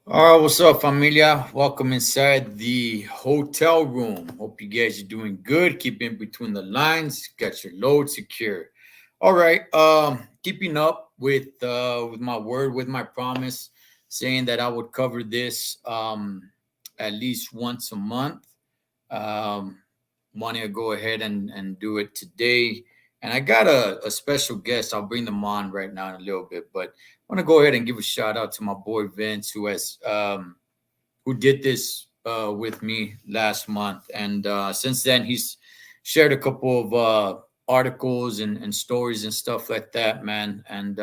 All right, what's up, familia? Welcome inside the hotel room. Hope you guys are doing good. Keep in between the lines. Got your load secure. All right. Keeping up with my word, with my promise, saying that I would cover this at least once a month. Um, Wanting to go ahead and do it today. And I got a special guest. I'll bring them on right now in a little bit, but I want to go ahead and give a shout out to my boy Vince, who did this with me last month, and since then he's shared a couple of articles and stories and stuff like that, man. And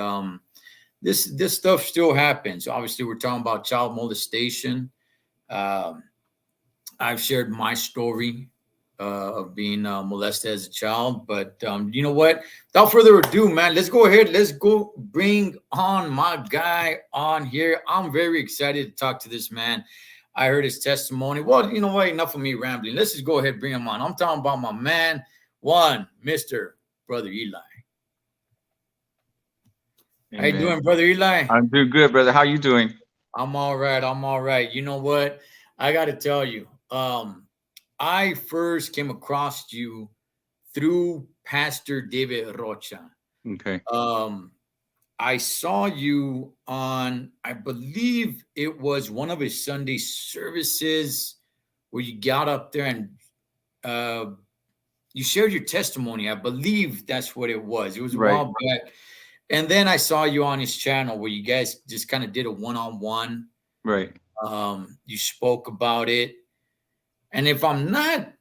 this stuff still happens. Obviously, we're talking about child molestation. Um, I've shared my story of being molested as a child. But you know what? Without further ado, man, let's go ahead. Let's go bring on my guy on here. I'm very excited to talk to this man. I heard his testimony. Well, you know what? Enough of me rambling. Let's just go ahead and bring him on. I'm talking about my man, Mr. Brother Eli. How you Amen. doing, Brother Eli? I'm doing good, brother. How you doing? I'm all right. I'm all right. You know what? I got to tell you, I first came across you through Pastor David Rocha. Okay. Um, I saw you on, I believe it was one of his Sunday services where you got up there and uh, you shared your testimony. I believe that's what it was. It was a Right. while back. And then I saw you on his channel where you guys just kind of did a one-on-one. Right. You spoke about it. And if I'm not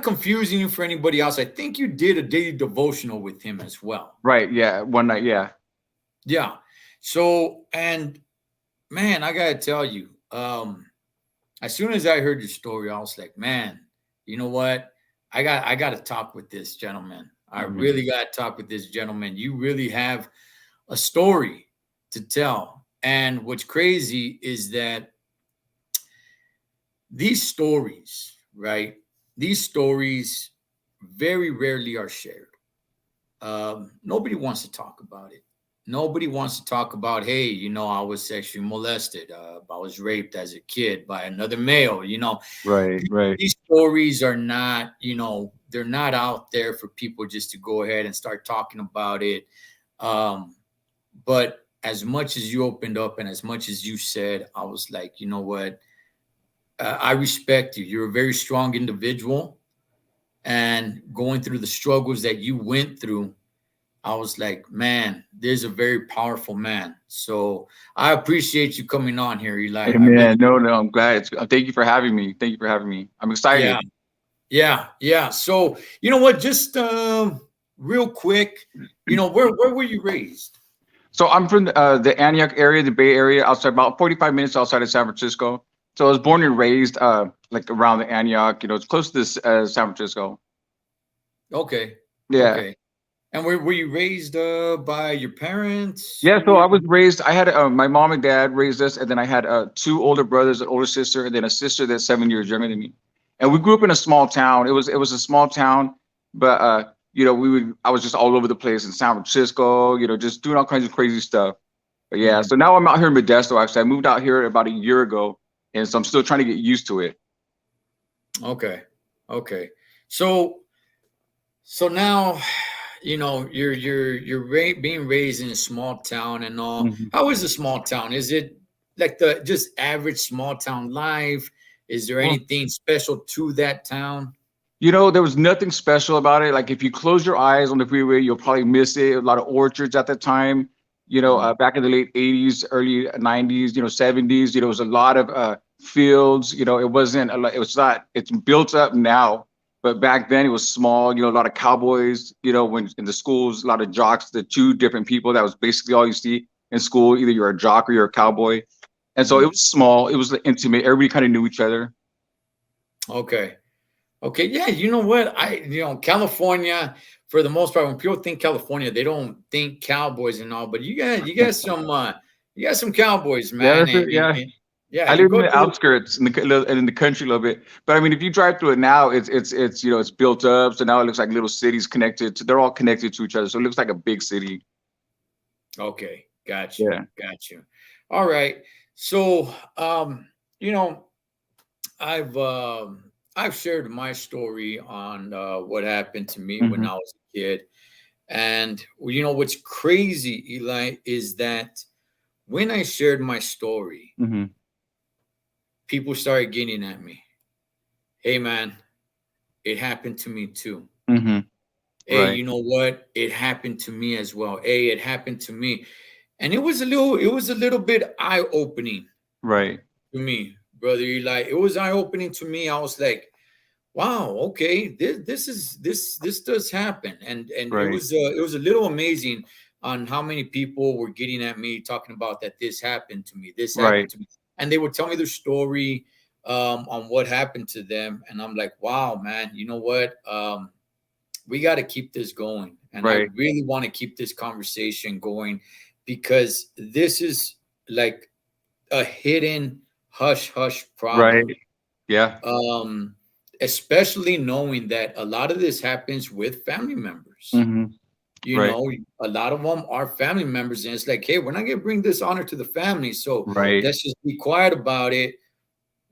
confusing you for anybody else, I think you did a daily devotional with him as well. Right. Yeah. One night. Yeah. Yeah. So, and man, I gotta tell you, as soon as I heard your story, I was like, man, you know what? I got to talk with this gentleman. I Mhm. really got to talk with this gentleman. You really have a story to tell. And what's crazy is that these stories, right? These stories very rarely are shared. Nobody wants to talk about it. Nobody wants to talk about, hey, I was sexually molested. I was raped as a kid by another male. Right. Right. These stories are not, they're not out there for people just to go ahead and start talking about it. Um, but as much as you opened up and as much as you said, I was like, you know what? I respect you. You're a very strong individual, and going through the struggles that you went through, I was like, man, there's a very powerful man. So I appreciate you coming on here, Eli. I really, Amen. No, no. I'm glad. Thank you for having me. Thank you for having me. I'm yeah, excited. yeah. So you know what? Just real quick, where were you raised? So I'm from the Antioch area, the Bay Area, outside about 45 minutes outside of San Francisco. So I was born and raised like around the Antioch. It's close to this, San Francisco. Okay, Yeah. okay. And were you raised by your parents? Yeah, Who so were I was raised. I had my mom and dad raised us, and then I had two older brothers, an older sister, and then a sister that's 7 years younger than me. And we grew up in a small town. It was a small town, but I was just all over the place in San Francisco, just doing all kinds of crazy stuff. But yeah, Mhm. so now I'm out here in Modesto. Actually, I moved out here about a year ago, and so I'm still trying to get used to it. Okay, okay. So now, you're being raised in a small town and all. Mhm. How is a small town? Is it like the just average small town life? Is there Well, anything special to that town? there was nothing special about it. Like if you close your eyes on the freeway, you'll probably miss it. A lot of orchards at the time. Mhm. Back in the late '80s, early '90s, '70s, it was a lot of fields. It wasn't a lot. It was not. It's built up now, but back then it was small. A lot of cowboys. When in the schools, a lot of jocks. The two different people. That was basically all you see in school. Either you're a jock or you're a cowboy. And so it Mhm. was small. It was intimate. Everybody kind of knew each other. Okay. Okay. Yeah. You know what? California, for the most part, when people think California, they don't think cowboys and all. But you got some cowboys, Yeah, man. that's And, it. Yeah. yeah, I you live in go the to outskirts in the country a little bit. But I mean, if you drive through it now, it's it's built up. So now it looks like little cities connected. They're all connected to each other. So it looks like a big city. Okay, got you, Yeah. got you. All right. So, you know, I've I've shared my story on what happened to me when Mm-hmm. I was a kid, and you know what's crazy, Eli, is that when I shared my story, Mm-hmm. people started getting at me. Hey, man, it happened to me too. Mm-hmm. Hey, Right. you know what? It happened to me as well. Hey, it happened to me, and it was a little bit eye opening Right. to me, brother Eli. It was eye opening to me. I was like, wow, okay, this does happen, and Right. it was a little amazing on how many people were getting at me talking about that this happened Right. to me, and they would tell me their story on what happened to them, and I'm like, wow, man, you know what? We got to keep this going, and I Right. really want to keep this conversation going because this is like a hidden hush hush Right. problem, Yeah. um, especially knowing that a lot of this happens with family members. Mm-hmm. You Right. know, a lot of them are family members, and it's like, hey, we're not going to bring this honor to the family, so Right. let's just be quiet about it.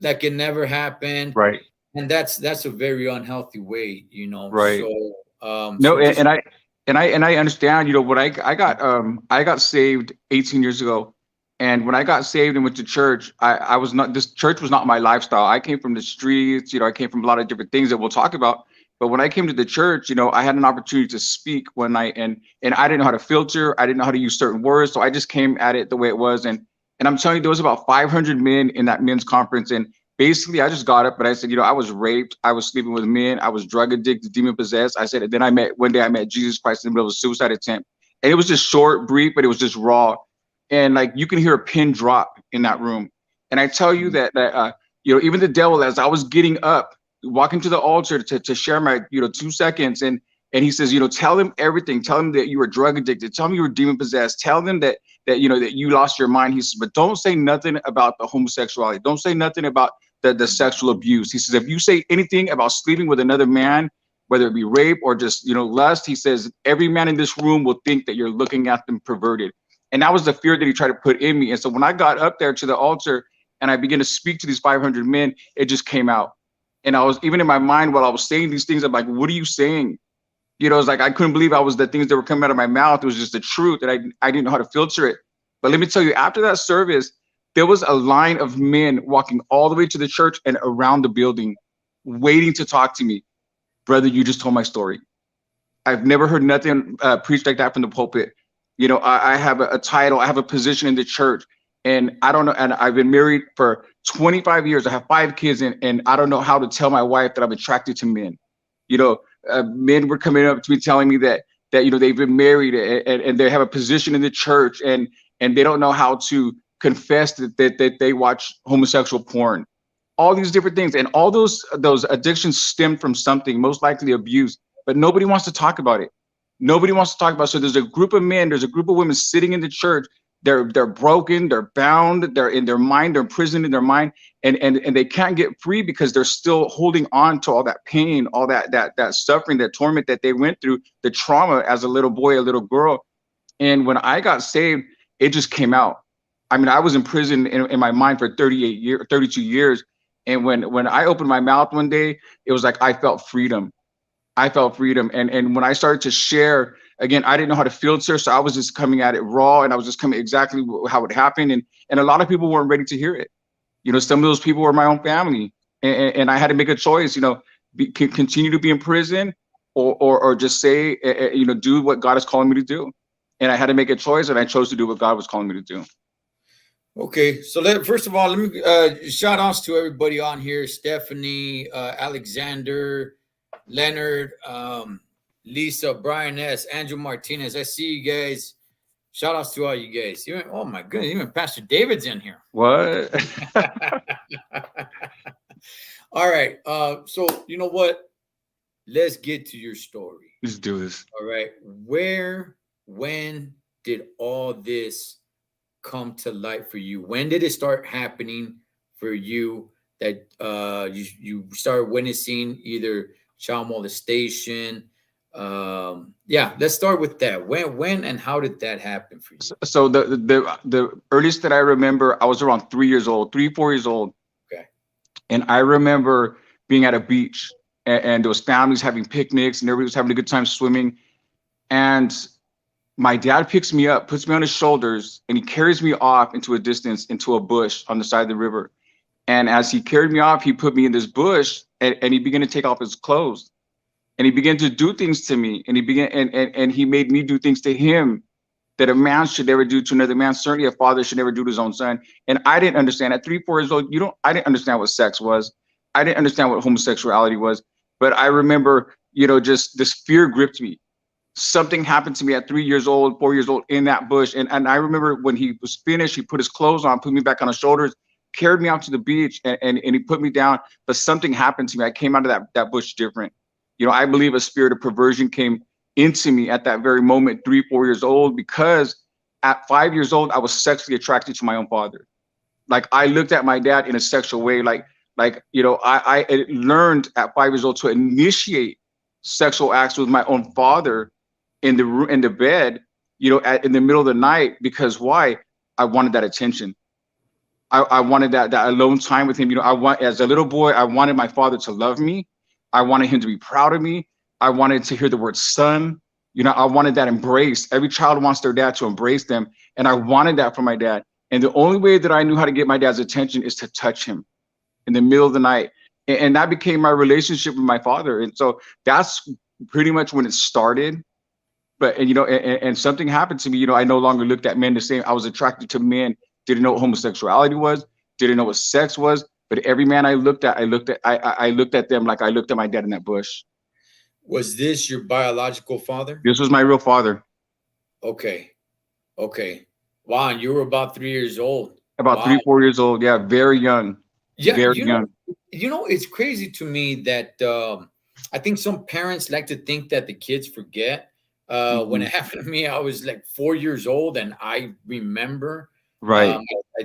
Like it never happened, Right. and that's a very unhealthy way, you know. Right. So No, just and I understand. You know, when I got saved 18 years ago, and when I got saved and went to church, I was not this church was not my lifestyle. I came from the streets. You know, I came from a lot of different things that we'll talk about. But when I came to the church, you know, I had an opportunity to speak one night, and I didn't know how to filter. I didn't know how to use certain words, so I just came at it the way it was. And I'm telling you, there was about 500 men in that men's conference, and basically I just got up and I said, you know, I was raped, I was sleeping with men, I was drug addicted, demon possessed. I said, and then one day I met Jesus Christ in the middle of a suicide attempt. And it was just short, brief, but it was just raw. And like you can hear a pin drop in that room. And I tell you that you know, even the devil, as I was getting up, walking to the altar to share my, you know, 2 seconds, and he says, you know, tell them everything. Tell them that you were drug addicted. Tell them you were demon possessed. Tell them that you know that you lost your mind. He says, but don't say nothing about the homosexuality. Don't say nothing about the sexual abuse. He says, if you say anything about sleeping with another man, whether it be rape or just, you know, lust, he says, every man in this room will think that you're looking at them perverted. And that was the fear that he tried to put in me. And so when I got up there to the altar and I began to speak to these 500 men, it just came out. And I was even in my mind while I was saying these things, I'm like, what are you saying? You know, it's like I couldn't believe I was the things that were coming out of my mouth. It was just the truth that I didn't know how to filter it. But let me tell you, after that service, there was a line of men walking all the way to the church and around the building, waiting to talk to me. Brother, you just told my story. I've never heard nothing preached like that from the pulpit. You know, I have a title, I have a position in the church, and I don't know. And I've been married for 25 years. I have 5 kids, and I don't know how to tell my wife that I'm attracted to men. You know, men were coming up to me telling me that you know they've been married and they have a position in the church, and they don't know how to confess that they watch homosexual porn. All these different things, and all those addictions stem from something, most likely abuse, but nobody wants to talk about it. Nobody wants to talk about it. So there's a group of men, there's a group of women sitting in the church. They're broken, they're bound, they're in their mind, they're imprisoned in their mind, and they can't get free because they're still holding on to all that pain, all that suffering, that torment that they went through, the trauma as a little boy, a little girl. And when I got saved, it just came out. I mean, I was in prison in my mind for 38 years, 32 years. And when I opened my mouth one day, it was like I felt freedom. I felt freedom. And when I started to share, again, I didn't know how to filter. So I was just coming at it raw, and I was just coming exactly how it happened. And a lot of people weren't ready to hear it. You know, some of those people were my own family. And I had to make a choice, you know, continue to be in prison, or just say, you know, do what God is calling me to do. And I had to make a choice, and I chose to do what God was calling me to do. okay. So first of all, let me shout outs to everybody on here: Stephanie, Alexander, Leonard, Lisa, Brian S, Andrew Martinez. I see you guys. Shout outs to all you guys. Even, oh my goodness, even Pastor David's in here. What? All right. So you know what? Let's get to your story. Let's do this. All right. When did all this come to light for you? When did it start happening for you that you started witnessing either child molestation, Yeah, let's start with that. When and how did that happen for you? So the earliest that I remember, I was around 3 years old, 3, 4 years old, Okay. and I remember being at a beach, and there was families having picnics, and everybody was having a good time swimming. And my dad picks me up, puts me on his shoulders, and he carries me off into a distance, into a bush on the side of the river. And as he carried me off, he put me in this bush, and he began to take off his clothes, and he began to do things to me, and and he made me do things to him that a man should never do to another man. Certainly a father should never do to his own son. And I didn't understand at 3, 4 years old. I didn't understand what sex was. I didn't understand what homosexuality was. But I remember, just this fear gripped me. Something happened to me at 3 years old, 4 years old in that bush. And I remember when he was finished, he put his clothes on, put me back on his shoulders, carried me out to the beach, and he put me down. But something happened to me. I came out of that bush different. I believe a spirit of perversion came into me at that very moment, 3, 4 years old, because at 5 years old, I was sexually attracted to my own father. Like I looked at my dad in a sexual way, I learned at 5 years old to initiate sexual acts with my own father in the bed, in the middle of the night. Because why? I wanted that attention. I wanted that alone time with him. As a little boy, I wanted my father to love me. I wanted him to be proud of me. I wanted to hear the word son. I wanted that embrace. Every child wants their dad to embrace them. And I wanted that from my dad. And the only way that I knew how to get my dad's attention is to touch him in the middle of the night. And that became my relationship with my father. And so that's pretty much when it started. But, and something happened to me. I no longer looked at men the same. I was attracted to men, didn't know what homosexuality was, didn't know what sex was. But every man I looked at, I looked at them like I looked at my dad in that bush. Was this your biological father? This was my real father. Okay. Okay. Wow, and you were about 3 years old. About Wow. 3, 4 years old. Yeah, very young. Yeah, Very young. it's crazy to me that I think some parents like to think that the kids forget. When Mhm. it happened to me, I was like 4 years old, and I remember. Right. Um,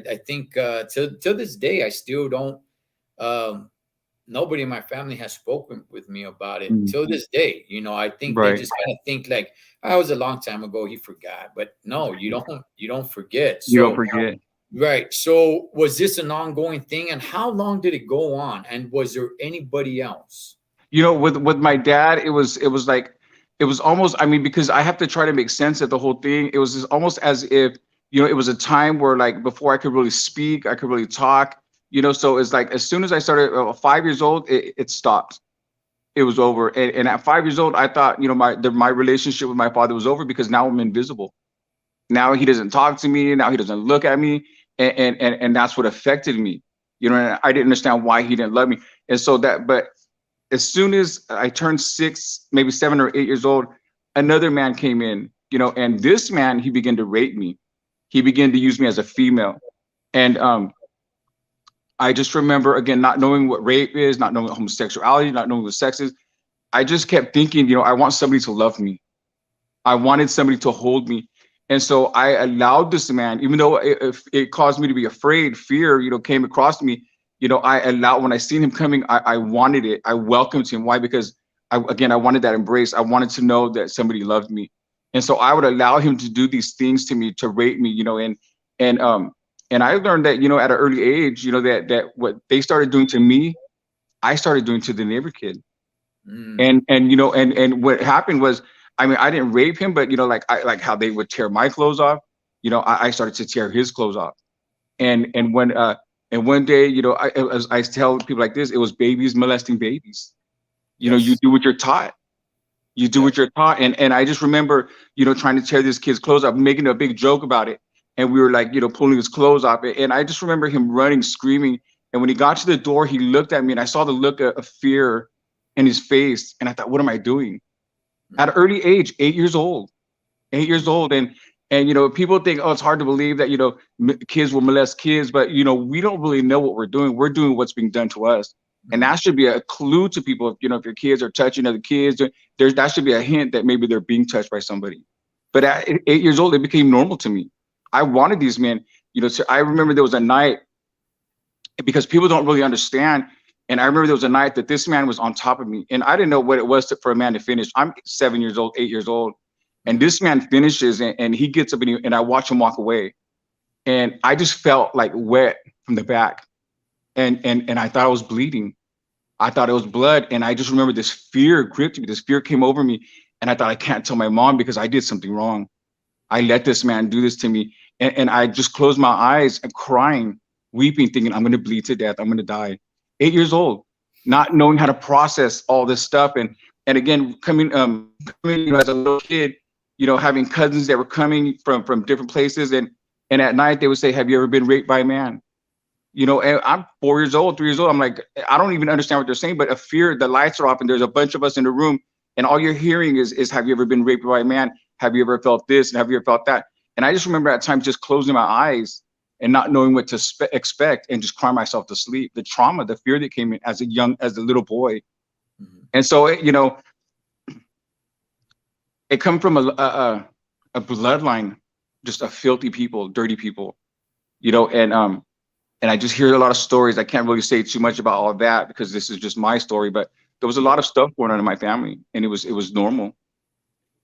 I think till this day, I still don't. Um, Nobody in my family has spoken with me about it Mm. till this day. I think they Right. just kind of think like, "Oh, it was a long time ago. He forgot." But no, you don't. You don't forget. You don't So forget. right. So was this an ongoing thing, and how long did it go on? And was there anybody else? With my dad, it was like it was almost, I mean, because I have to try to make sense of the whole thing. It was almost as if, it was a time where, like, before I could really speak, I could really talk, so it's like as soon as I started 5 years old, it stopped. It was over. And at 5 years old, I thought, my relationship with my father was over because now I'm invisible. Now he doesn't talk to me. Now he doesn't look at me. And that's what affected me. And I didn't understand why he didn't love me. And so but as soon as I turned 6, maybe 7 or 8 years old, another man came in, and this man, he began to rape me. He began to use me as a female. And I just remember, again, not knowing what rape is, not knowing what homosexuality, not knowing what sex is. I just kept thinking, I want somebody to love me. I wanted somebody to hold me. And so I allowed this man, even though it caused me to be afraid, fear, came across me. I allowed, when I seen him coming, I wanted it. I welcomed him. Why? Because I wanted that embrace. I wanted to know that somebody loved me. And so I would allow him to do these things to me, to rape me, and and I learned that, at an early age, that what they started doing to me, I started doing to the neighbor kid. Mm, And what happened was, I mean, I didn't rape him, but like how they would tear my clothes off, I started to tear his clothes off. And one day, as I tell people like this, it was babies molesting babies. You yes. do what you're taught. You do what Yes. you're taught. And I just remember, trying to tear this kid's clothes off, making a big joke about it. And we were like, pulling his clothes off. And I just remember him running, screaming. And when he got to the door, he looked at me, and I saw the look of fear in his face. And I thought, what am I doing? At an Mm, early age, 8 years old, 8 years old. And people think, oh, it's hard to believe that, kids will molest kids, but, we don't really know what we're doing. We're doing what's being done to us. And mm, that should be a clue to people. If your kids are touching other kids, that should be a hint that maybe they're being touched by somebody. But at 8 years old, it became normal to me. I wanted these men. So I remember there was a night, because people don't really understand. And I remember there was a night that this man was on top of me, and I didn't know what it was for a man to finish. I'm 7 years old, 8 years old, and Mhm. this man finishes, and he gets up, and I watch him walk away, and I just felt like wet from the back, and I thought I was bleeding. I thought it was blood, and I just remember this fear gripped me. This fear came over me, and I thought I can't tell my mom because I did something wrong. I let this man do this to me, and I just closed my eyes and crying, weeping, thinking I'm going to bleed to death. I'm going to die. 8 years old, not knowing how to process all this stuff, and again coming, as a little kid, having cousins that were coming from different places, and at night they would say, "Have you ever been raped by a man?" And I'm 4 years old, 3 years old. I'm like, I don't even understand what they're saying, but a fear, the lights are off and there's a bunch of us in the room. And all you're hearing is have you ever been raped by a man? Have you ever felt this? And have you ever felt that? And I just remember at times just closing my eyes and not knowing what to expect and just crying myself to sleep. The trauma, the fear that came in as a little boy. Mhm. And so, it come from a bloodline, just a filthy people, dirty people, and I just hear a lot of stories. I can't really say too much about all of that because this is just my story, but there was a lot of stuff going on in my family, and it was normal.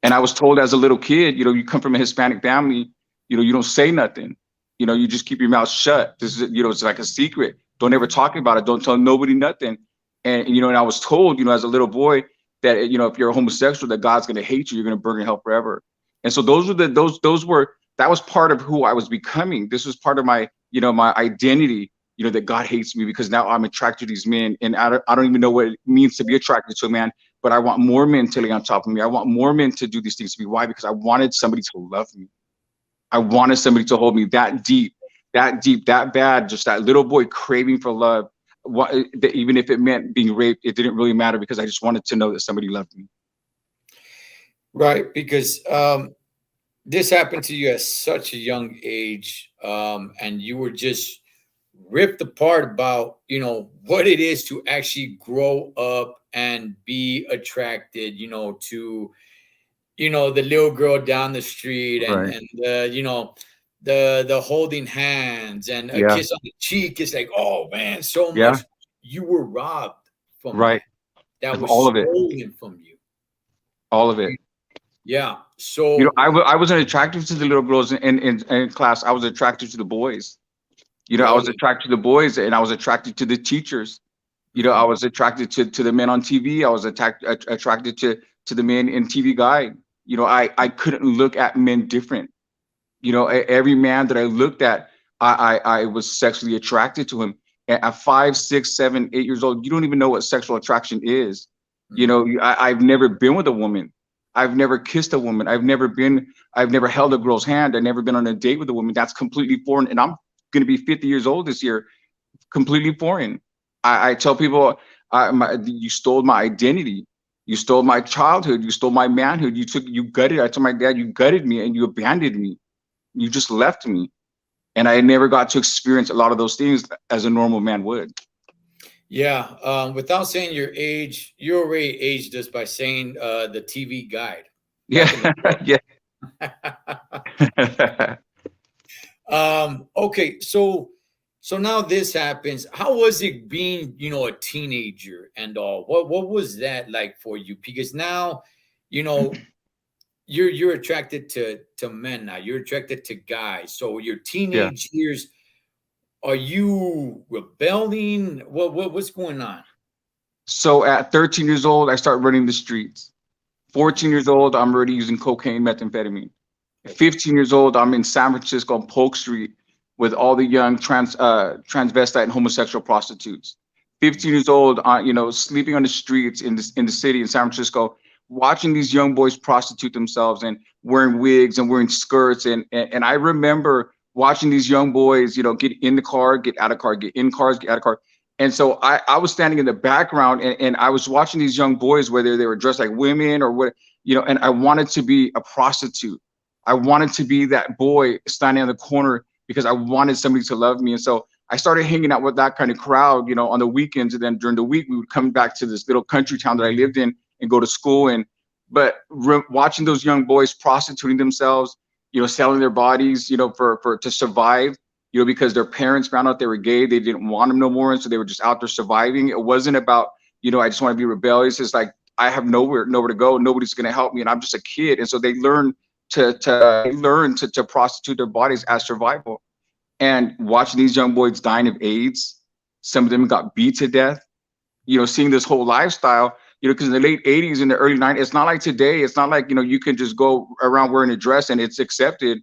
And I was told as a little kid, you come from a Hispanic family, you don't say nothing, you just keep your mouth shut. This is, it's like a secret. Don't ever talk about it. Don't tell nobody nothing. And I was told, as a little boy that, if you're a homosexual, that God's going to hate you. You're going to burn in hell forever. And so that was part of who I was becoming. This was part of my identity, that God hates me because now I'm attracted to these men, and I don't even know what it means to be attracted to a man, but I want more men to lay on top of me. I want more men to do these things to me. Why? Because I wanted somebody to love me. I wanted somebody to hold me that deep, that bad, just that little boy craving for love. Even if it meant being raped, it didn't really matter because I just wanted to know that somebody loved me. Right, because this happened to you at such a young age, and you were just ripped apart about what it is to actually grow up and be attracted, to the little girl down the street, and Right. the holding hands and a Yeah. kiss on the cheek. Is like, oh man, so Yeah. much. You were robbed from Right. that. That Of was all of it. stolen from you. All of it. Yeah. So I wasn't attracted to the little girls in class. I was attracted to the boys. I was really. attracted to the boys, and I was attracted to the teachers. I Mhm. was attracted to the men on TV. I was attracted to the men in TV Guide. I couldn't look at men different. Every man that I looked at, I was sexually attracted to him. At 5, 6, 7, 8 years old, you don't even know what sexual attraction is. Mhm. I've never been with a woman. I've never kissed a woman. I've never held a girl's hand. I've never been on a date with a woman. That's completely foreign. And I'm going to be 50 years old this year, completely foreign. I tell people, you stole my identity. You stole my childhood. You stole my manhood. You gutted. I told my dad, you gutted me and you abandoned me. You just left me. And I never got to experience a lot of those things as a normal man would. Yeah. Without saying your age, you already aged us by saying the TV Guide Yeah. back in the Yeah. day. Okay, so now this happens. How was it being, a teenager and all? What was that like for you? Because now, you know, you're attracted to men now. You're attracted to guys. So your Yeah. teenage years, are you rebelling? What's going on? So at 13 years old, I start running the streets. 14 years old, I'm already using cocaine, methamphetamine. Okay. 15 years old, I'm in San Francisco on Polk Street with all the young transvestite and homosexual prostitutes. 15 years old, sleeping on the streets in the city in San Francisco, watching these young boys prostitute themselves and wearing wigs and wearing skirts. And I remember watching these young boys, get in the car, get out of car, get in cars, get out of car. And so I was standing in the background, and I was watching these young boys, whether they were dressed like women or what, and I wanted to be a prostitute. I wanted to be that boy standing on the corner because I wanted somebody to love me. And so I started hanging out with that kind of crowd, on the weekends. And then during the week, we would come back to this little country town that I lived in and go to school. But watching those young boys prostituting themselves, selling their bodies, for to survive. because their parents found out they were gay. They didn't want them no more. And so they were just out there surviving. It wasn't about, I just want to be rebellious. It's like, I have nowhere to go. Nobody's going to help me. And I'm just a kid. And so they learn to prostitute their bodies as survival. And watching these young boys dying of AIDS, some of them got beat to death, seeing this whole lifestyle, because in the late 80s and the early 90s, it's not like today. It's not like, you can just go around wearing a dress and it's accepted.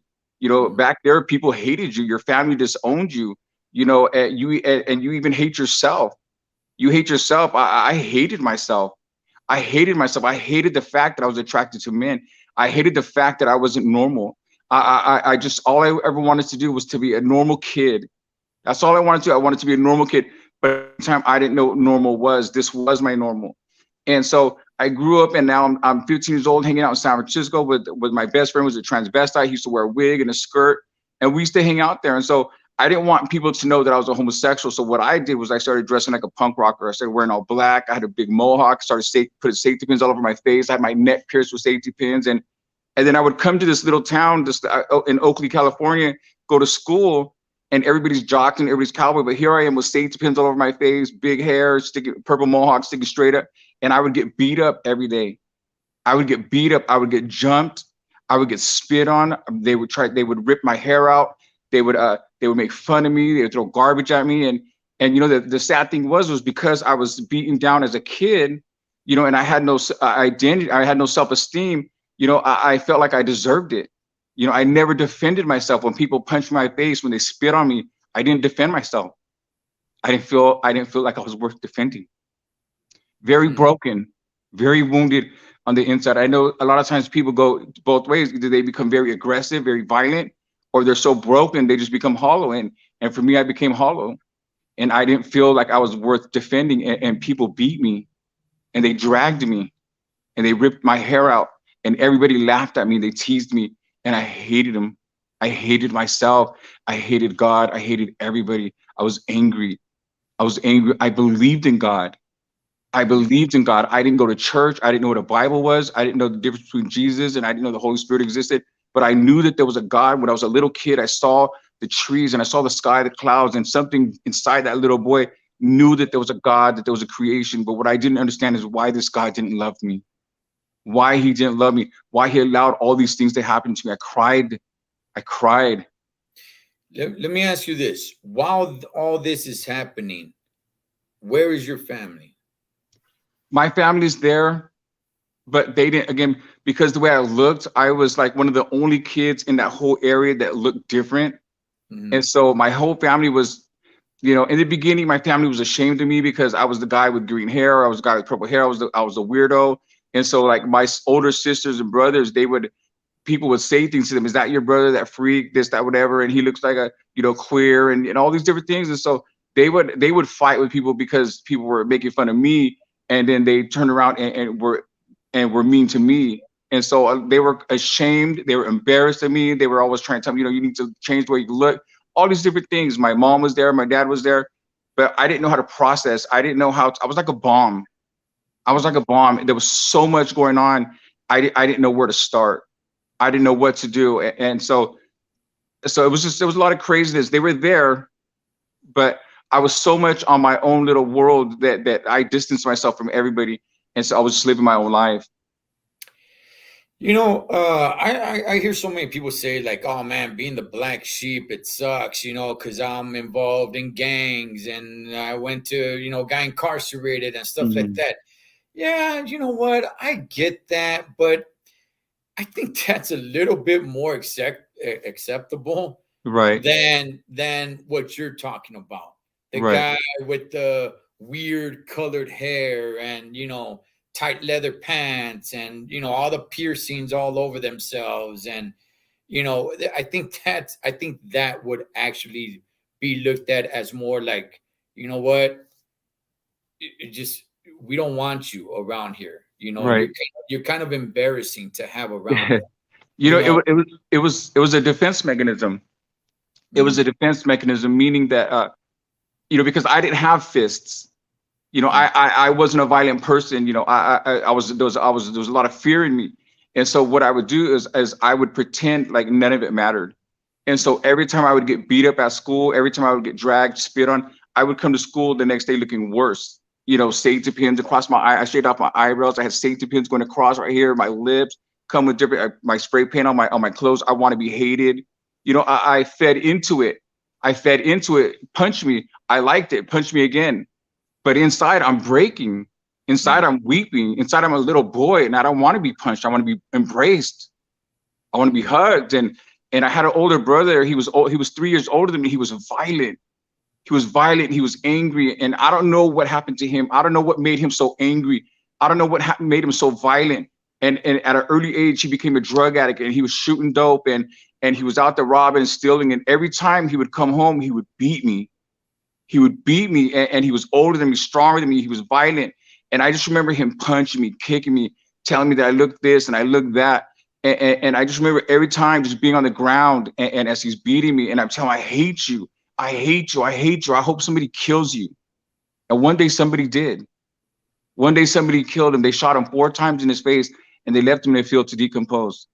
Back there, people hated you. Your family disowned you, and you even hate yourself. You hate yourself. I hated myself. I hated myself. I hated the fact that I was attracted to men. I hated the fact that I wasn't normal. I just, all I ever wanted to do was to be a normal kid. That's all I wanted to do. I wanted to be a normal kid. But at the time, I didn't know what normal was. This was my normal. And so I grew up, and now I'm 15 years old, hanging out in San Francisco with my best friend, was a transvestite. He used to wear a wig and a skirt, and we used to hang out there. And so I didn't want people to know that I was a homosexual. So what I did was I started dressing like a punk rocker. I started wearing all black. I had a big mohawk, putting safety pins all over my face. I had my neck pierced with safety pins. And then I would come to this little town in Oakley, California, go to school, and everybody's jockeying, everybody's cowboy. But here I am with safety pins all over my face, big hair, purple mohawk sticking straight up. And I would get beat up every day. I would get beat up. I would get jumped. I would get spit on. They would rip my hair out. They would make fun of me. They would throw garbage at me. And the sad thing was because I was beaten down as a kid, and I had no identity. I had no self-esteem. I felt like I deserved it. I never defended myself. When people punched my face, when they spit on me, I didn't defend myself. I didn't feel like I was worth defending. Very broken, very wounded on the inside. I know a lot of times people go both ways. Either they become very aggressive, very violent, or they're so broken they just become hollow. And for me, I became hollow, and I didn't feel like I was worth defending. And people beat me, and they dragged me, and they ripped my hair out, and everybody laughed at me. They teased me, and I hated them. I hated myself. I hated God. I hated everybody. I was angry. I believed in God. I believed in God. I didn't go to church. I didn't know what a Bible was. I didn't know the difference between Jesus, and I didn't know the Holy Spirit existed. But I knew that there was a God. When I was a little kid, I saw the trees and I saw the sky, the clouds, and something inside that little boy knew that there was a God, that there was a creation. But what I didn't understand is why this God didn't love me, why he didn't love me, why he allowed all these things to happen to me. I cried. Let me ask you this. While all this is happening, where is your family? My family's there, but they didn't, again, because the way I looked, I was like one of the only kids in that whole area that looked different. And so my whole family was, in the beginning, my family was ashamed of me because I was the guy with green hair. I was the guy with purple hair. I was the weirdo. And so like my older sisters and brothers, people would say things to them. Is that your brother, that freak, this, that, whatever? And he looks like a, queer and all these different things. And so they would fight with people because people were making fun of me. And then they turned around and were mean to me. And so they were ashamed. They were embarrassed of me. They were always trying to tell me, you need to change the way you look, all these different things. My mom was there. My dad was there. But I didn't know how to process. I didn't know I was like a bomb. There was so much going on. I didn't know where to start. I didn't know what to do. And so it was there was a lot of craziness. They were there, but I was so much on my own little world that I distanced myself from everybody. And so I was just living my own life. I hear so many people say like, oh man, being the black sheep, it sucks, because I'm involved in gangs and I went to, got incarcerated and stuff like that. Yeah, you know what? I get that, but I think that's a little bit more acceptable, Right. than what you're talking about. The guy with the weird colored hair and, tight leather pants and, all the piercings all over themselves. And, I think that would actually be looked at as more like, you know what? We don't want you around here. Right. You're kind of embarrassing to have around. It was a defense mechanism. It was a defense mechanism, meaning that, because I didn't have fists. I wasn't a violent person. There was a lot of fear in me. And so what I would do is I would pretend like none of it mattered. And so every time I would get beat up at school, every time I would get dragged, spit on, I would come to school the next day looking worse. You know, safety pins across my eye. I shaved off my eyebrows. I had safety pins going across right here, my lips, come with different my spray paint on my clothes. I want to be hated. You know, I fed into it. I fed into it. Punch me. I liked it. Punch me again. But inside, I'm breaking. Inside, Mm. I'm weeping. Inside, I'm a little boy, and I don't want to be punched. I want to be embraced. I want to be hugged. And I had an older brother. He was old, he was 3 years older than me. He was violent. He was violent. He was angry. And I don't know what happened to him. I don't know what made him so angry. I don't know what made him so violent. And at an early age, he became a drug addict, and he was shooting dope, and he was out there robbing and stealing. And every time he would come home, he would beat me. He would beat me, and he was older than me, stronger than me. He was violent. And I just remember him punching me, kicking me, telling me that I looked this and I looked that. And I just remember every time just being on the ground, and as he's beating me, and I'm telling him, I hate you. I hate you. I hate you. I hope somebody kills you. And one day somebody did. One day somebody killed him. They shot him 4 times in his face, and they left him in the field to decompose.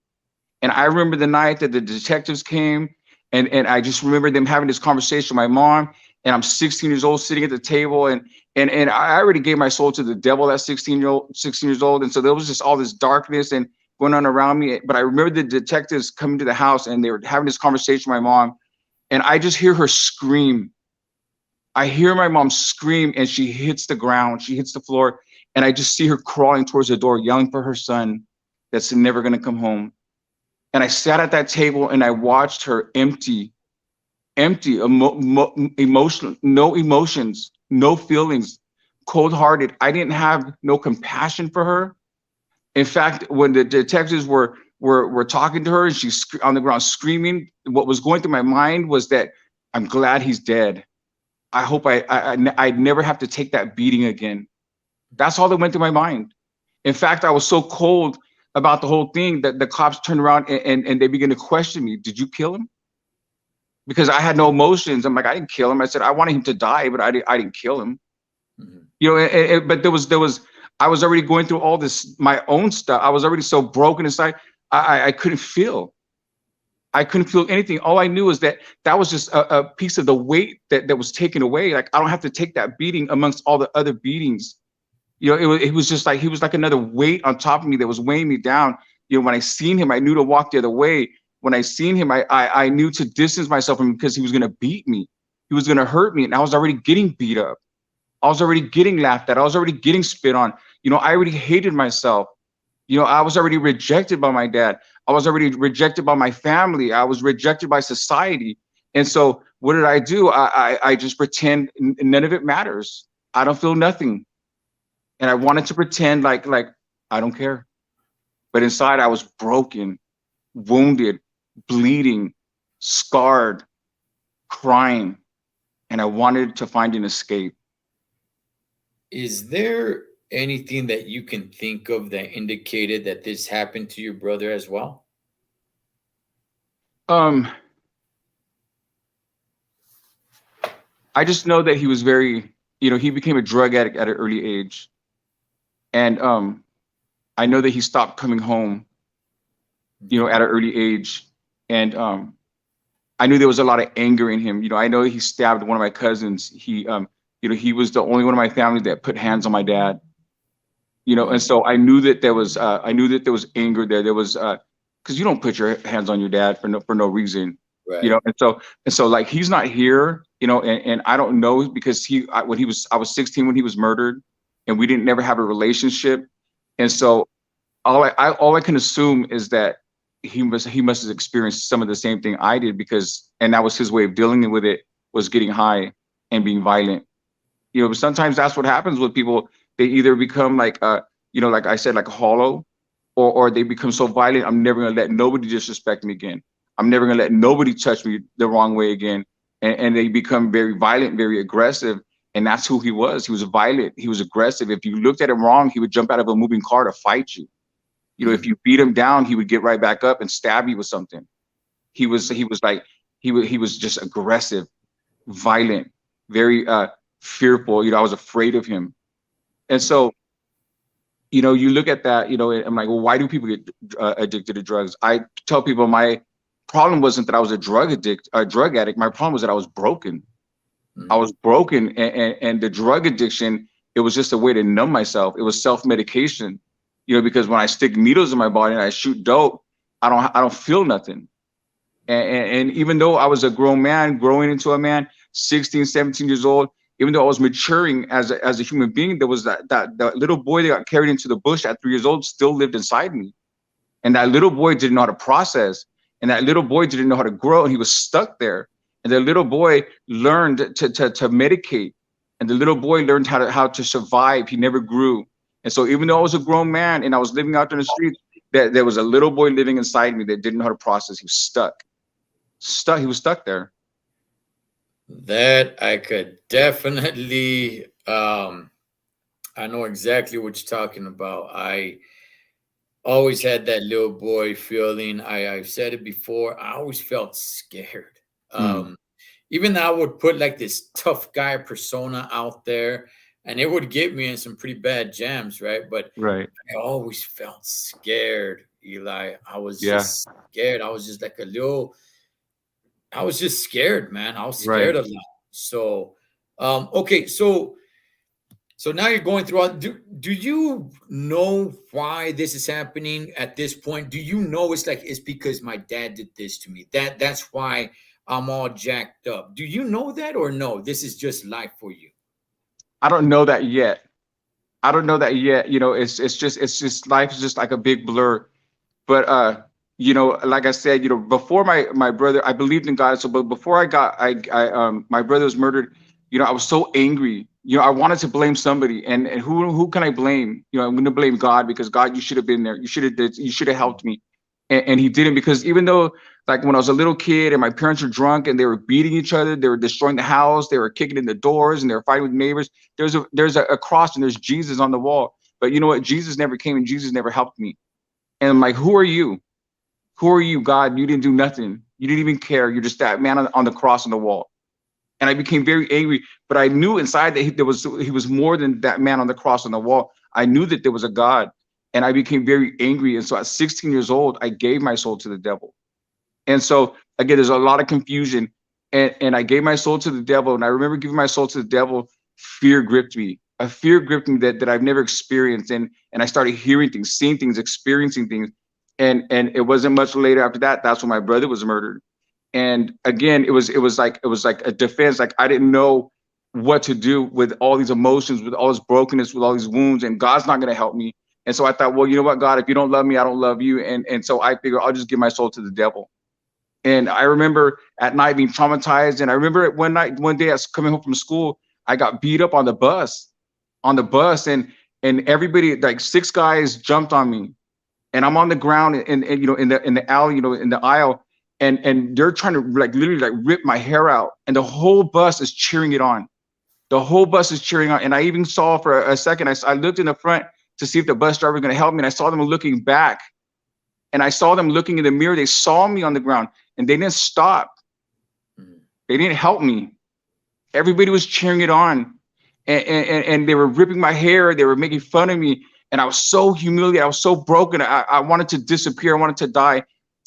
And I remember the night that the detectives came, and I just remember them having this conversation with my mom. And I'm 16 years old, sitting at the table, and I already gave my soul to the devil at 16 years old. And so there was just all this darkness and going on around me. But I remember the detectives coming to the house, and they were having this conversation with my mom, and I just hear her scream. I hear my mom scream, and she hits the ground, she hits the floor, and I just see her crawling towards the door, yelling for her son that's never gonna come home. And I sat at that table and I watched her empty, emotional, no emotions, no feelings, cold-hearted. I didn't have no compassion for her. In fact, when the detectives were talking to her and she's on the ground screaming, what was going through my mind was that I'm glad he's dead. I hope I'd never have to take that beating again. That's all that went through my mind. In fact, I was so cold about the whole thing that the cops turned around, and they began to question me. Did you kill him? Because I had no emotions. I'm like, I didn't kill him. I said, I wanted him to die, but I didn't kill him. Mhm. You know, but I was already going through all this, my own stuff. I was already so broken inside. I couldn't feel. I couldn't feel anything. All I knew is that that was just a piece of the weight that was taken away. Like, I don't have to take that beating amongst all the other beatings. You know, it was just like he was like another weight on top of me that was weighing me down. You know, when I seen him, I knew to walk the other way. When I seen him, I knew to distance myself from him, because he was gonna beat me. He was gonna hurt me, and I was already getting beat up. I was already getting laughed at. I was already getting spit on. You know, I already hated myself. You know, I was already rejected by my dad. I was already rejected by my family. I was rejected by society. And so what did I do? I just pretend none of it matters. I don't feel nothing. And I wanted to pretend like I don't care. But inside I was broken, wounded, bleeding, scarred, crying, and I wanted to find an escape. Is there anything that you can think of that indicated that this happened to your brother as well? Um, I just know that he was very, you know, he became a drug addict at an early age. And I know that he stopped coming home, you know, Okay. at an early age. And I knew there was a lot of anger in him. You know, I know he stabbed one of my cousins. You know, he was the only one of my family that put hands on my dad. You know, and Mm. so I knew that there was anger there. There was because you don't put your hands on your dad for no reason. You Right. know, and so like he's not here. You know, and I don't know, because when he was, I was 16 when he was murdered, and we didn't never have a relationship. And so all I can assume is that he must have experienced some of the same thing I did, because and that was his way of dealing with it, was getting high and being violent. You know, but sometimes that's what happens with people. They either become like you know, like I said, like hollow, or they become so violent. I'm never gonna let nobody disrespect me again. I'm never gonna let nobody touch me the wrong way again. And they become very violent, very aggressive. And that's who he was. He was violent. He was aggressive. If you looked at him wrong, he would jump out of a moving car to fight you. You know, if Mm. you beat him down, he would get right back up and stab you with something. He was like he was just aggressive, violent, very fearful. You know, I was afraid of him. And so, you know, you look at that, you know, I'm like, well, why do people get addicted to drugs? I tell people my problem wasn't that I was a drug addict. My problem was that I was broken. I Mm. was broken, and the drug addiction, it was just a way to numb myself. It was self-medication, because when I stick needles in my body and I shoot dope, I don't feel nothing. And even though I was a grown man, growing into a man, 16, 17 years old, even though I was maturing as a human being, there was that little boy that got carried into the bush at 3 years old still lived inside me. And that little boy didn't know how to process. And that little boy didn't know how to grow. And he was stuck there. And the little boy learned to medicate. And the little boy learned how to survive. He never grew. And so even though I was a grown man and I was living out there in the streets, there was a little boy living inside me that didn't know how to process. He was stuck. He was stuck there. That I could definitely I know exactly what you're talking about. I always had that little boy feeling. I've said it before. I always felt scared. Mm, Even though I would put like this tough guy persona out there, and it would get me in some pretty bad jams, right? But right. I always felt scared, Eli. I was Yeah. just scared. I was just like a little. I was just scared, man. I was scared Right. a lot. So, okay, so now you're going through. Do you know why this is happening at this point? Do you know it's like it's because my dad did this to me? That's why I'm all jacked up. Do you know that or no? This is just life for you. I don't know that yet. I don't know that yet. It's just life is just like a big blur. But like I said, before my brother, I believed in God. So, but before my brother was murdered, I was so angry. I wanted to blame somebody, and who can I blame? I'm going to blame God, because God, you should have been there. You should have helped me, and He didn't, because even though, like, when I was a little kid and my parents were drunk and they were beating each other, they were destroying the house, they were kicking in the doors, and they were fighting with neighbors. There's a cross and there's Jesus on the wall. But you know what? Jesus never came and Jesus never helped me. And I'm like, who are you? Who are you, God? You didn't do nothing. You didn't even care. You're just that man on the cross on the wall. And I became very angry, but I knew inside that he was more than that man on the cross on the wall. I knew that there was a God, and I became very angry. And so at 16 years old, I gave my soul to the devil. And so again, there's a lot of confusion, and I gave my soul to the devil. And I remember giving my soul to the devil. Fear gripped me. A fear gripped me that I've never experienced, and I started hearing things, seeing things, experiencing things. And it wasn't much later after that. That's when my brother was murdered. And again, it was like a defense. Like, I didn't know what to do with all these emotions, with all this brokenness, with all these wounds, and God's not going to help me. And so I thought, well, you know what, God, if you don't love me, I don't love you. And so I figured I'll just give my soul to the devil. And I remember at night being traumatized. And I remember one day I was coming home from school, I got beat up on the bus, and everybody, like, six guys jumped on me, and I'm on the ground, in the alley, in the aisle, and they're trying to, like, literally, like, rip my hair out, and the whole bus is cheering it on. The whole bus is cheering on. And I even saw for a second, I looked in the front to see if the bus driver was going to help me, and I saw them looking back, and I saw them looking in the mirror. They saw me on the ground, and they didn't stop. Mhm. They didn't help me. Everybody was cheering it on, and they were ripping my hair. They were making fun of me, and I was so humiliated. I was so broken. I wanted to disappear. I wanted to die.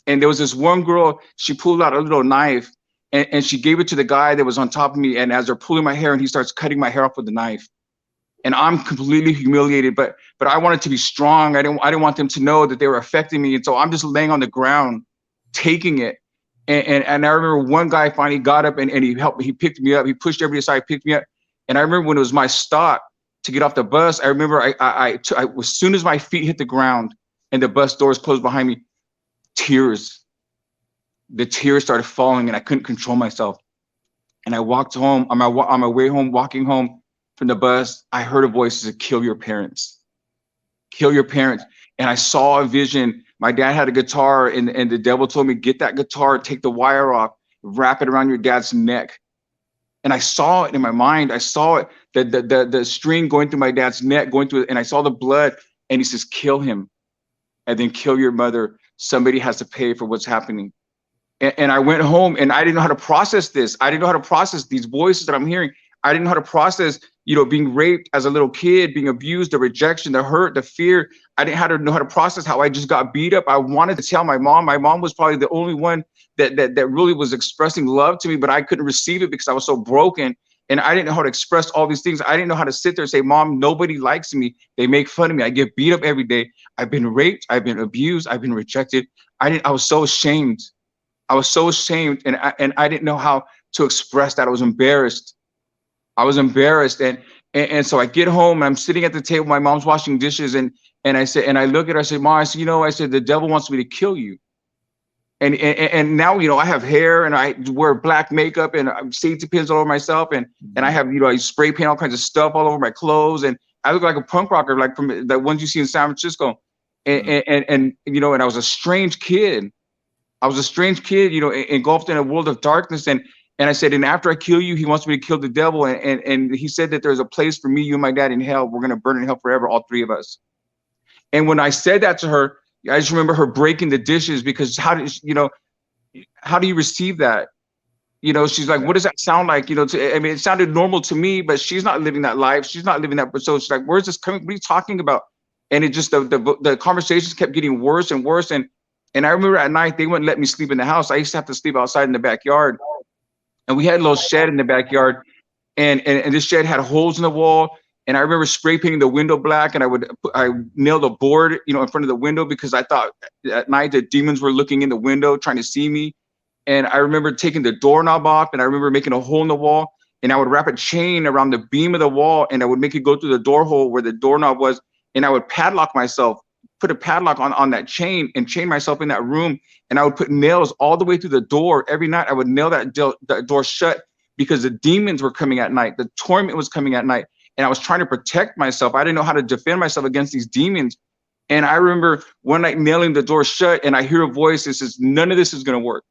And there was this one girl. She pulled out a little knife, and she gave it to the guy that was on top of me. And as they're pulling my hair, and he starts cutting my hair off with the knife, and I'm completely humiliated. But I wanted to be strong. I didn't want them to know that they were affecting me. And so I'm just laying on the ground, taking it. And I remember one guy finally got up, and he helped me. He picked me up. He pushed everybody aside, picked me up. And I remember when it was my stop to get off the bus, I remember as soon as my feet hit the ground and the bus doors closed behind me, tears, the tears started falling, and I couldn't control myself. And I walked home on my way home, walking home from the bus. I heard a voice that said, "Kill your parents, kill your parents." And I saw a vision. My dad had a guitar, and the devil told me, "Get that guitar, take the wire off, wrap it around your dad's neck." And I saw it in my mind. I saw it, the string going through my dad's neck, going through it, and I saw the blood. And he says, "Kill him, and then kill your mother. Somebody has to pay for what's happening." And I went home, and I didn't know how to process this. I didn't know how to process these voices that I'm hearing. I didn't know how to process, being raped as a little kid, being abused, the rejection, the hurt, the fear. I didn't know how to process how I just got beat up. I wanted to tell my mom. My mom was probably the only one that really was expressing love to me, but I couldn't receive it because I was so broken. And I didn't know how to express all these things. I didn't know how to sit there and say, Mom, nobody likes me. They make fun of me. I get beat up every day. I've been raped. I've been abused. I've been rejected. I was so ashamed. I was so ashamed. And I didn't know how to express that. I was embarrassed. And so I get home and I'm sitting at the table. My mom's washing dishes. And I said, and I look at her, I said, Mom, I said, the devil wants me to kill you. And now, I have hair and I wear black makeup and safety pins all over myself. And I have, I spray paint all kinds of stuff all over my clothes. And I look like a punk rocker, like from the ones you see in San Francisco. And I was a strange kid. Engulfed in a world of darkness. And I said, and after I kill you, he wants me to kill the devil. And he said that there's a place for me, you and my dad in hell. We're going to burn in hell forever, all three of us. And when I said that to her, I just remember her breaking the dishes because how do you receive that? She's like, what does that sound like? It sounded normal to me, but she's not living that life. She's not living that. So she's like, where's this coming? What are you talking about? And it just, the conversations kept getting worse and worse. And I remember at night, they wouldn't let me sleep in the house. I used to have to sleep outside in the backyard. And we had a little shed in the backyard. And this shed had holes in the wall. And I remember spray painting the window black, and I nailed a board, in front of the window because I thought at night the demons were looking in the window trying to see me. And I remember taking the doorknob off, and I remember making a hole in the wall, and I would wrap a chain around the beam of the wall, and I would make it go through the door hole where the doorknob was, and I would padlock myself, put a padlock on that chain and chain myself in that room, and I would put nails all the way through the door. Every night I would nail that door shut because the demons were coming at night. The torment was coming at night. And I was trying to protect myself. I didn't know how to defend myself against these demons. And I remember one night nailing the door shut, and I hear a voice that says, none of this is going to work.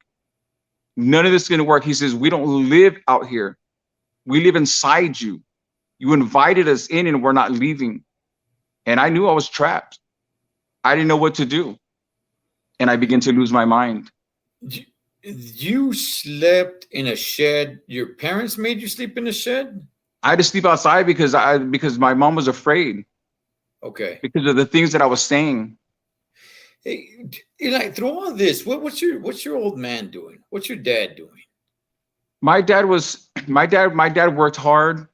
None of this is going to work. He says, we don't live out here. We live inside you. You invited us in and we're not leaving. And I knew I was trapped. I didn't know what to do. And I began to lose my mind. You slept in a shed. Your parents made you sleep in a shed? I had to sleep outside because my mom was afraid. Okay. Because of the things that I was saying. Hey, Eli, through all this, what's your old man doing? What's your dad doing? My dad worked hard.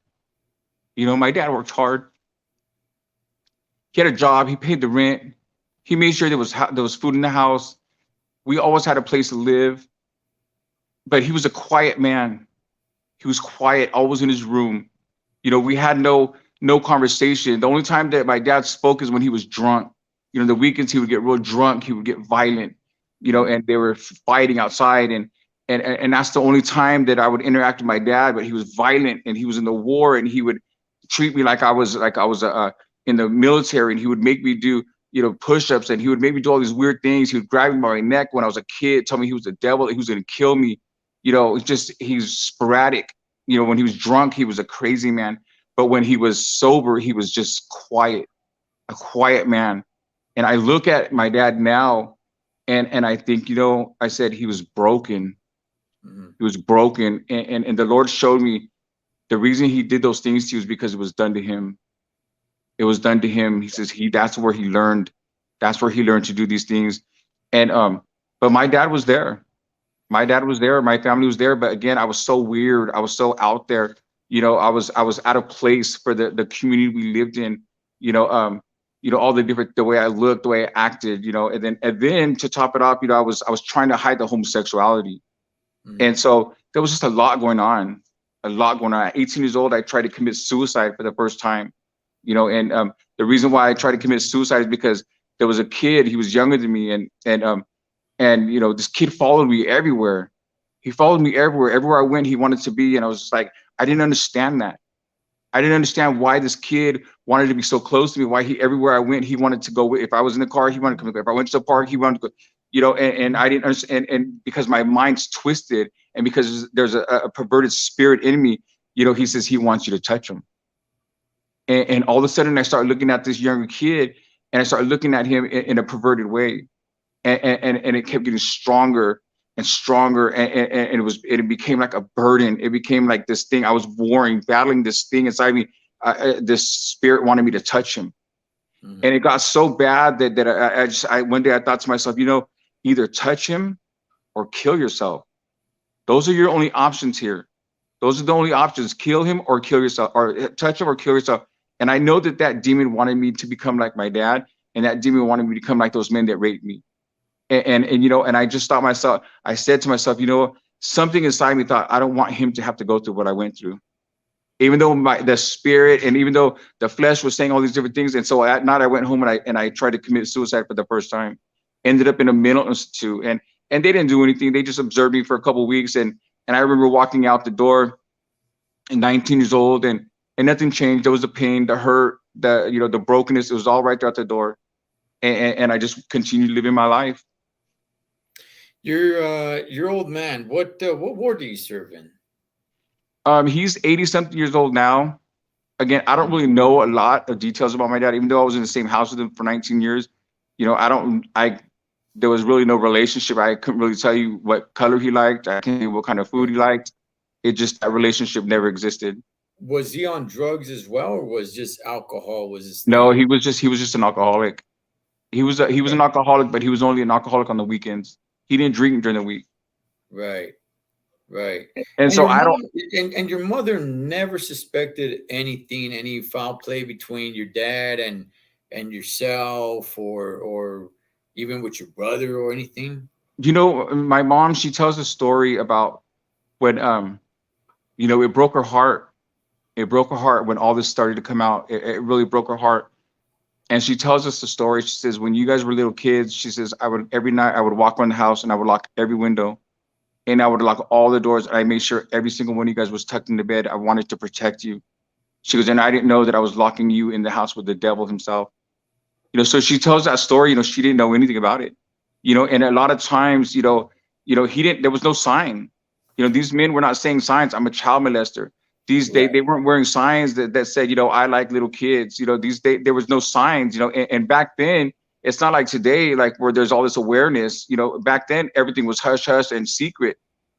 My dad worked hard. He had a job. He paid the rent. He made sure there was food in the house. We always had a place to live. But he was a quiet man. He was quiet, always in his room. We had no conversation. The only time that my dad spoke is when he was drunk. The weekends he would get real drunk. He would get violent, and they were fighting outside. And that's the only time that I would interact with my dad. But he was violent, and he was in the war, and he would treat me like I was in the military, and he would make me do push-ups, and he would make me do all these weird things. He would grab me by my neck when I was a kid, tell me he was the devil, that he was going to kill me. He's sporadic. When he was drunk, he was a crazy man. But when he was sober, he was just quiet, a quiet man. And I look at my dad now and I think, I said he was broken. Mm-hmm. He was broken. And the Lord showed me the reason he did those things to you is because it was done to him. It was done to him. He says that's where he learned. That's where he learned to do these things. And but my dad was there. My dad was there. My family was there. But again, I was so weird. I was so out there. I was out of place for the community we lived in. All the way I looked, the way I acted. And then to top it off, I was trying to hide the homosexuality. Mm-hmm. And so there was just a lot going on. At 18 years old, I tried to commit suicide for the first time. And the reason why I tried to commit suicide is because there was a kid. He was younger than me, and this kid followed me everywhere. He followed me everywhere. Everywhere I went, he wanted to be. And I was just like, I didn't understand that. I didn't understand why this kid wanted to be so close to me, why everywhere I went, he wanted to go. If I was in the car, he wanted to come. If I went to the park, he wanted to go, and I didn't understand. And because my mind's twisted and because there's a perverted spirit in me, he says he wants you to touch him. And all of a sudden I started looking at this younger kid and I started looking at him in a perverted way. And it kept getting stronger and stronger, and it became like a burden. It became like this thing I was warring, battling this thing inside me. This spirit wanted me to touch him, and Hmm. it got so bad that I one day I thought to myself, either touch him or kill yourself. Those are your only options here. Those are the only options: kill him or kill yourself, or touch him or kill yourself. And I know that demon wanted me to become like my dad, and that demon wanted me to become like those men that raped me. And I just thought myself, I said to myself, something inside me thought, I don't want him to have to go through what I went through. Even though the spirit, and even though the flesh was saying all these different things. And so at night I went home, and I tried to commit suicide for the first time. Ended up in a mental institute, and they didn't do anything. They just observed me for a couple of weeks, and I remember walking out the door at 19 years old, and nothing changed. There was the pain, the hurt, the brokenness. It was all right there at the door, and I just continued living my life. Your old man. What war do you serve in? He's 80 something years old now. Again, I don't really know a lot of details about my dad, even though I was in the same house with him for 19 years. I there was really no relationship. I couldn't really tell you what color he liked. I can't tell you what kind of food he liked. It just, that relationship never existed. Was he on drugs as well, or was just alcohol was his No, thing? he was just an alcoholic. He was Okay. an alcoholic, but he was only an alcoholic on the weekends. He didn't drink during the week. Right. Right. And And so your I don't. mom and your mother never suspected anything, any foul play between your dad and yourself, or even with your brother or anything? My mom, she tells a story about when it broke her heart. It broke her heart when all this started to come out. It really broke her heart. And she tells us the story. She says, when you guys were little kids, she says, I would, every night I would walk around the house, and I would lock every window, and I would lock all the doors. And I made sure every single one of you guys was tucked into bed. I wanted to protect you. She goes, and I didn't know that I was locking you in the house with the devil himself. So she tells that story. She didn't know anything about it. And a lot of times, he didn't. There was no sign. These men were not saying signs. I'm a child molester. They Right. weren't wearing signs that said, I like little kids. There was no signs. And back then, it's not like today, like where there's all this awareness. Back then everything was hush hush and secret,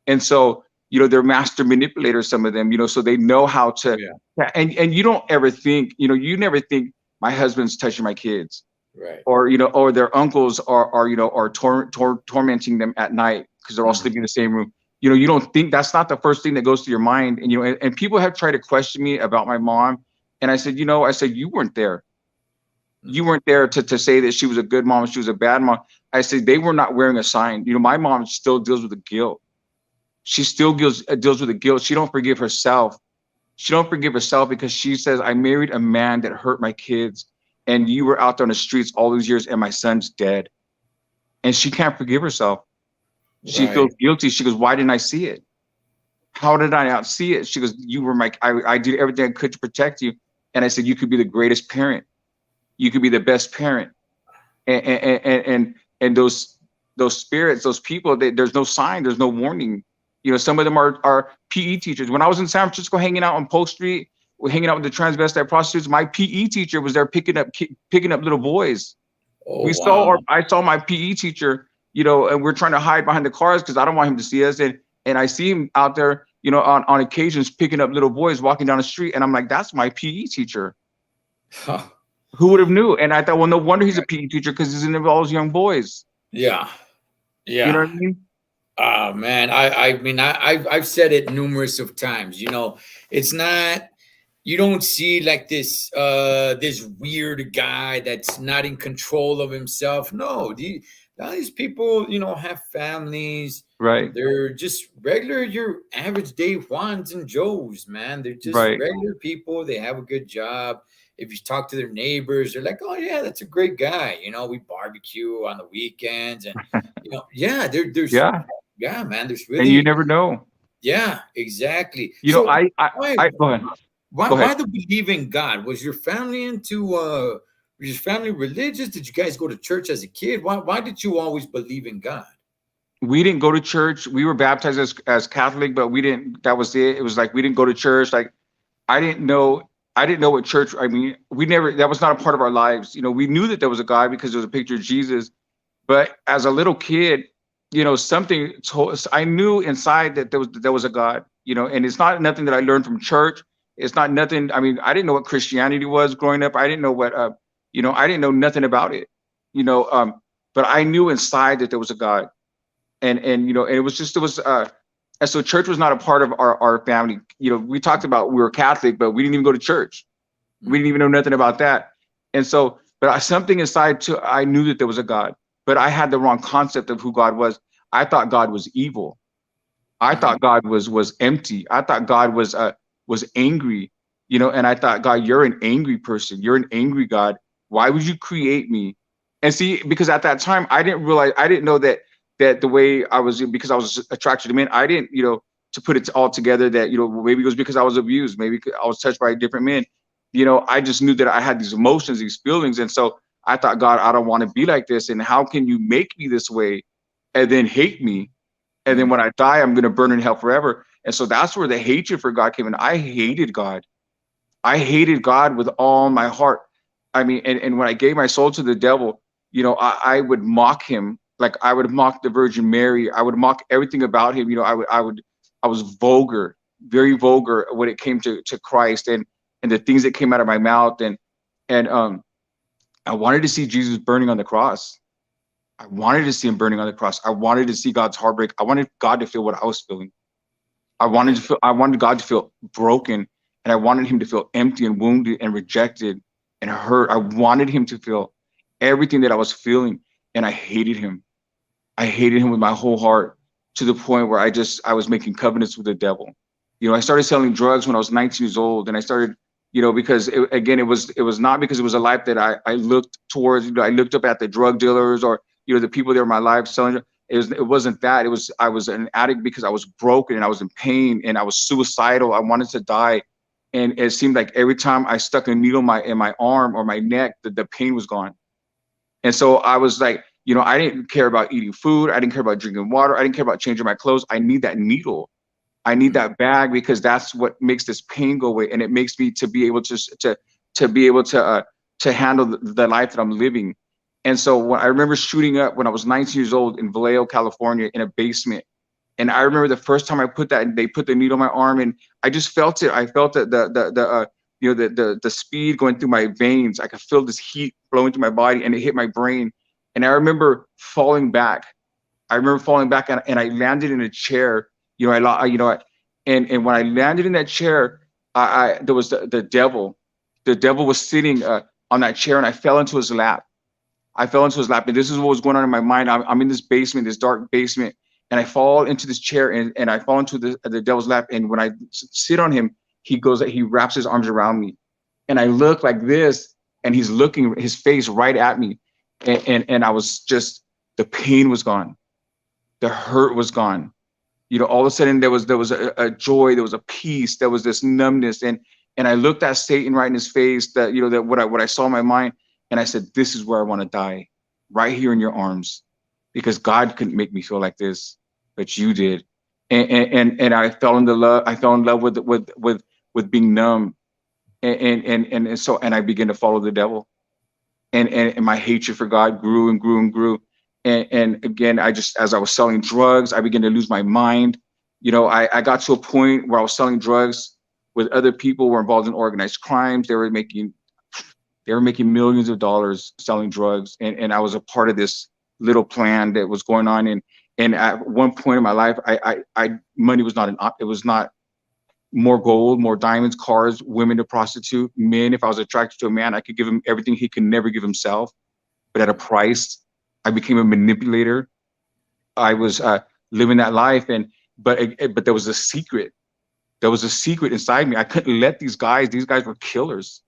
and so they're master manipulators. Some of them, so they know how to. Yeah. And you don't ever think, you never think my husband's touching my kids, Right. or their uncles are tormenting them at night because they're all Mhm. sleeping in the same room. You don't think, that's not the first thing that goes through your mind. And people have tried to question me about my mom, and I said, you weren't there. You Mhm. weren't there to say that she was a good mom, she was a bad mom. I said they were not wearing a sign. My mom still deals with the guilt. She still deals with the guilt. She don't forgive herself. She don't forgive herself because she says, I married a man that hurt my kids, and you were out there on the streets all these years, and my son's dead. And she can't forgive herself. She Right. feels guilty. She goes, why didn't I see it? How did I not see it? She goes, you were I did everything I could to protect you. And I said, you could be the greatest parent. You could be the best parent. And those spirits, those people, there's no sign, there's no warning. Some of them are PE teachers. When I was in San Francisco hanging out on Polk Street, hanging out with the transvestite prostitutes, my PE teacher was there picking up little boys. Oh wow. I saw my PE teacher, and we're trying to hide behind the cars because I don't want him to see us. And I see him out there, on occasions picking up little boys walking down the street, and I'm like, that's my PE teacher. Huh. Who would have knew? And I thought, well, no wonder he's a PE teacher, because he's in all those young boys. Yeah. You know Yeah. what I mean? Oh man, I mean I've said it numerous of times. It's not, you don't see like this weird guy that's not in control of himself. No, all these people, have families. Right, They're just regular, your average day Juans and Joes, man. They're just right, regular people. They have a good job. If you talk to their neighbors, they're like, "Oh yeah, that's a great guy." We barbecue on the weekends, and yeah, there's yeah. yeah, man. There's And you really, never know. yeah, exactly. So why I go ahead, why go ahead. why the believe in God? Was your family into was your family religious? Did you guys go to church as a kid? Why did you always believe in God? We didn't go to church. We were baptized as Catholic, but we didn't. That was it. It was like we didn't go to church. Like I didn't know. I didn't know what church. I mean, we never. That was not a part of our lives. We knew that there was a God because there was a picture of Jesus. But as a little kid, something told us. I knew inside that there was a God, and it's not nothing that I learned from church. It's not nothing. I mean, I didn't know what Christianity was growing up. I didn't know what, I didn't know nothing about it, you know. But I knew inside that there was a God, and and so church was not a part of our family. We talked about we were Catholic, but we didn't even go to church. We didn't even know nothing about that. And so, something inside too, I knew that there was a God, but I had the wrong concept of who God was. I thought God was evil. I Mm-hmm. thought God was empty. I thought God was angry, and I thought, God, you're an angry person. You're an angry God. Why would you create me? And see, because at that time I didn't realize, I didn't know that the way I was, because I was attracted to men, I didn't, to put it all together that, maybe it was because I was abused, maybe I was touched by different men. I just knew that I had these emotions, these feelings. And so I thought, God, I don't want to be like this. And how can you make me this way and then hate me? And then Mm-hmm. when I die, I'm going to burn in hell forever. And so that's where the hatred for God came in. I hated God. I hated God with all my heart. I mean, and when I gave my soul to the devil, I would mock him. Like I would mock the Virgin Mary. I would mock everything about him. I was vulgar, very vulgar when it came to Christ and the things that came out of my mouth. And I wanted to see Jesus burning on the cross. I wanted to see him burning on the cross. I wanted to see God's heartbreak. I wanted God to feel what I was feeling. Right. I wanted God to feel broken, and I wanted him to feel empty and wounded and rejected and hurt. I wanted him to feel everything that I was feeling, and I hated him. I hated him with my whole heart, to the point where I was making covenants with the devil. I started selling drugs when I was 19 years old, and I started, because again, it was not because it was a life that I looked towards. I looked up at the drug dealers, or the people that were in my life selling. It wasn't that. I was an addict because I was broken and I was in pain and I was suicidal. I wanted to die, and it seemed like every time I stuck a needle in my arm or my neck, the pain was gone. And so I was like, I didn't care about eating food. I didn't care about drinking water. I didn't care about changing my clothes. I need that needle. I need Mm-hmm. that bag, because that's what makes this pain go away, and it makes me to be able to be able to handle the life that I'm living. And so when I remember shooting up when I was 19 years old in Vallejo, California, in a basement, and I remember the first time I put that, they put the needle on my arm, and I just felt it. I felt the speed going through my veins. I could feel this heat flowing through my body, and it hit my brain. And I remember falling back. And I landed in a chair. And when I landed in that chair, there was the devil. The devil was sitting on that chair, and I fell into his lap. And this is what was going on in my mind. I'm in this basement, this dark basement, and I fall into this chair, and I fall into the devil's lap. And when I sit on him, he wraps his arms around me, and I look like this, and he's looking his face right at me, and I was just, the pain was gone, the hurt was gone. All of a sudden there was a joy, there was a peace, there was this numbness, and I looked at Satan right in his face, that that what I saw in my mind, and I said, this is where I want to die, right here in your arms, because God couldn't make me feel like this, but you did. And I fell into love. I fell in love with being numb, and I began to follow the devil, and my hatred for God grew and grew and grew. And again, as I was selling drugs, I began to lose my mind. I got to a point where I was selling drugs with other people who were involved in organized crimes. They were making millions of dollars selling drugs, and I was a part of this little plan that was going on. And at one point in my life, I money was not it was not more gold, more diamonds, cars, women to prostitute, men. If I was attracted to a man, I could give him everything he could never give himself, but at a price. I became a manipulator. I was living that life, but there was a secret. There was a secret inside me. I couldn't let these guys. These guys were killers.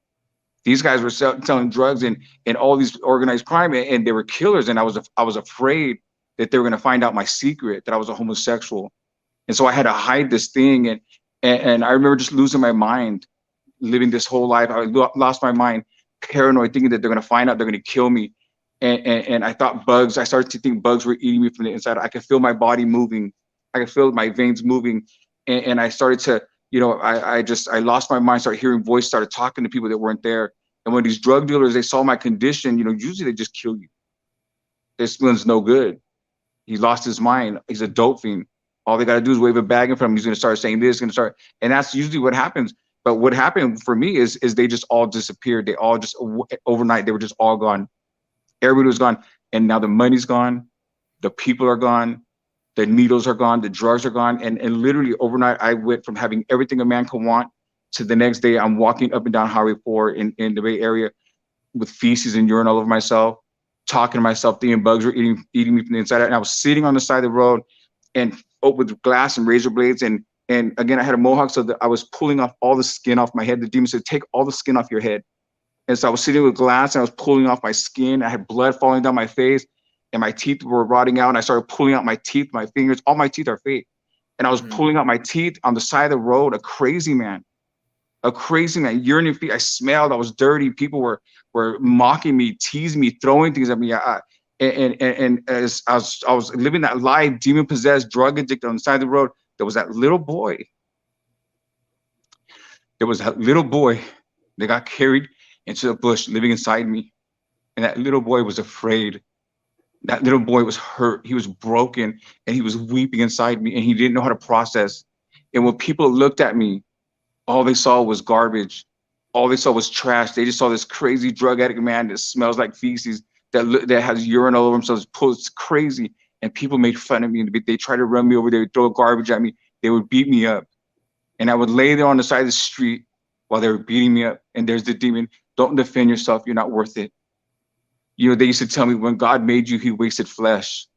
These guys were selling drugs and all these organized crime, and they were killers. And I was afraid that they were going to find out my secret, that I was a homosexual. And so I had to hide this thing. And I remember just losing my mind, living this whole life. I lost my mind, paranoid, thinking that they're going to find out, they're going to kill me. And I thought I started to think bugs were eating me from the inside. I could feel my body moving. I could feel my veins moving. And I started to, I lost my mind, started hearing voices, started talking to people that weren't there. And when these drug dealers, they saw my condition, usually they just kill you. This one's no good. He lost his mind. He's a dope fiend. All they got to do is wave a bag in front of him. He's going to start saying this, going to start. And that's usually what happens. But what happened for me is they just all disappeared. They all just overnight, they were just all gone. Everybody was gone. And now the money's gone. The people are gone. The needles are gone. The drugs are gone. And literally overnight, I went from having everything a man could want to the next day, I'm walking up and down Highway 4 in the Bay Area with feces and urine all over myself, talking to myself, thinking bugs were eating me from the inside out. And I was sitting on the side of the road and with glass and razor blades. And again, I had a mohawk, so that I was pulling off all the skin off my head. The demon said, take all the skin off your head. And so I was sitting with glass and I was pulling off my skin. I had blood falling down my face and my teeth were rotting out. And I started pulling out my teeth, my fingers, all my teeth are fake. And I was pulling out my teeth on the side of the road, a crazy man, urinating feet. I smelled, I was dirty. People were mocking me, teasing me, throwing things at me. And as I was living that life, demon possessed, drug addicted on the side of the road, there was that little boy. That got carried into the bush living inside me. And that little boy was afraid. That little boy was hurt. He was broken and he was weeping inside me and he didn't know how to process. And when people looked at me, all they saw was garbage. All they saw was trash. They just saw this crazy drug addict man that smells like feces, that has urine all over himself. It's crazy. And people made fun of me. They tried to run me over. They would throw garbage at me. They would beat me up. And I would lay there on the side of the street while they were beating me up. And there's the demon. Don't defend yourself. You're not worth it. You know, they used to tell me when God made you, he wasted flesh.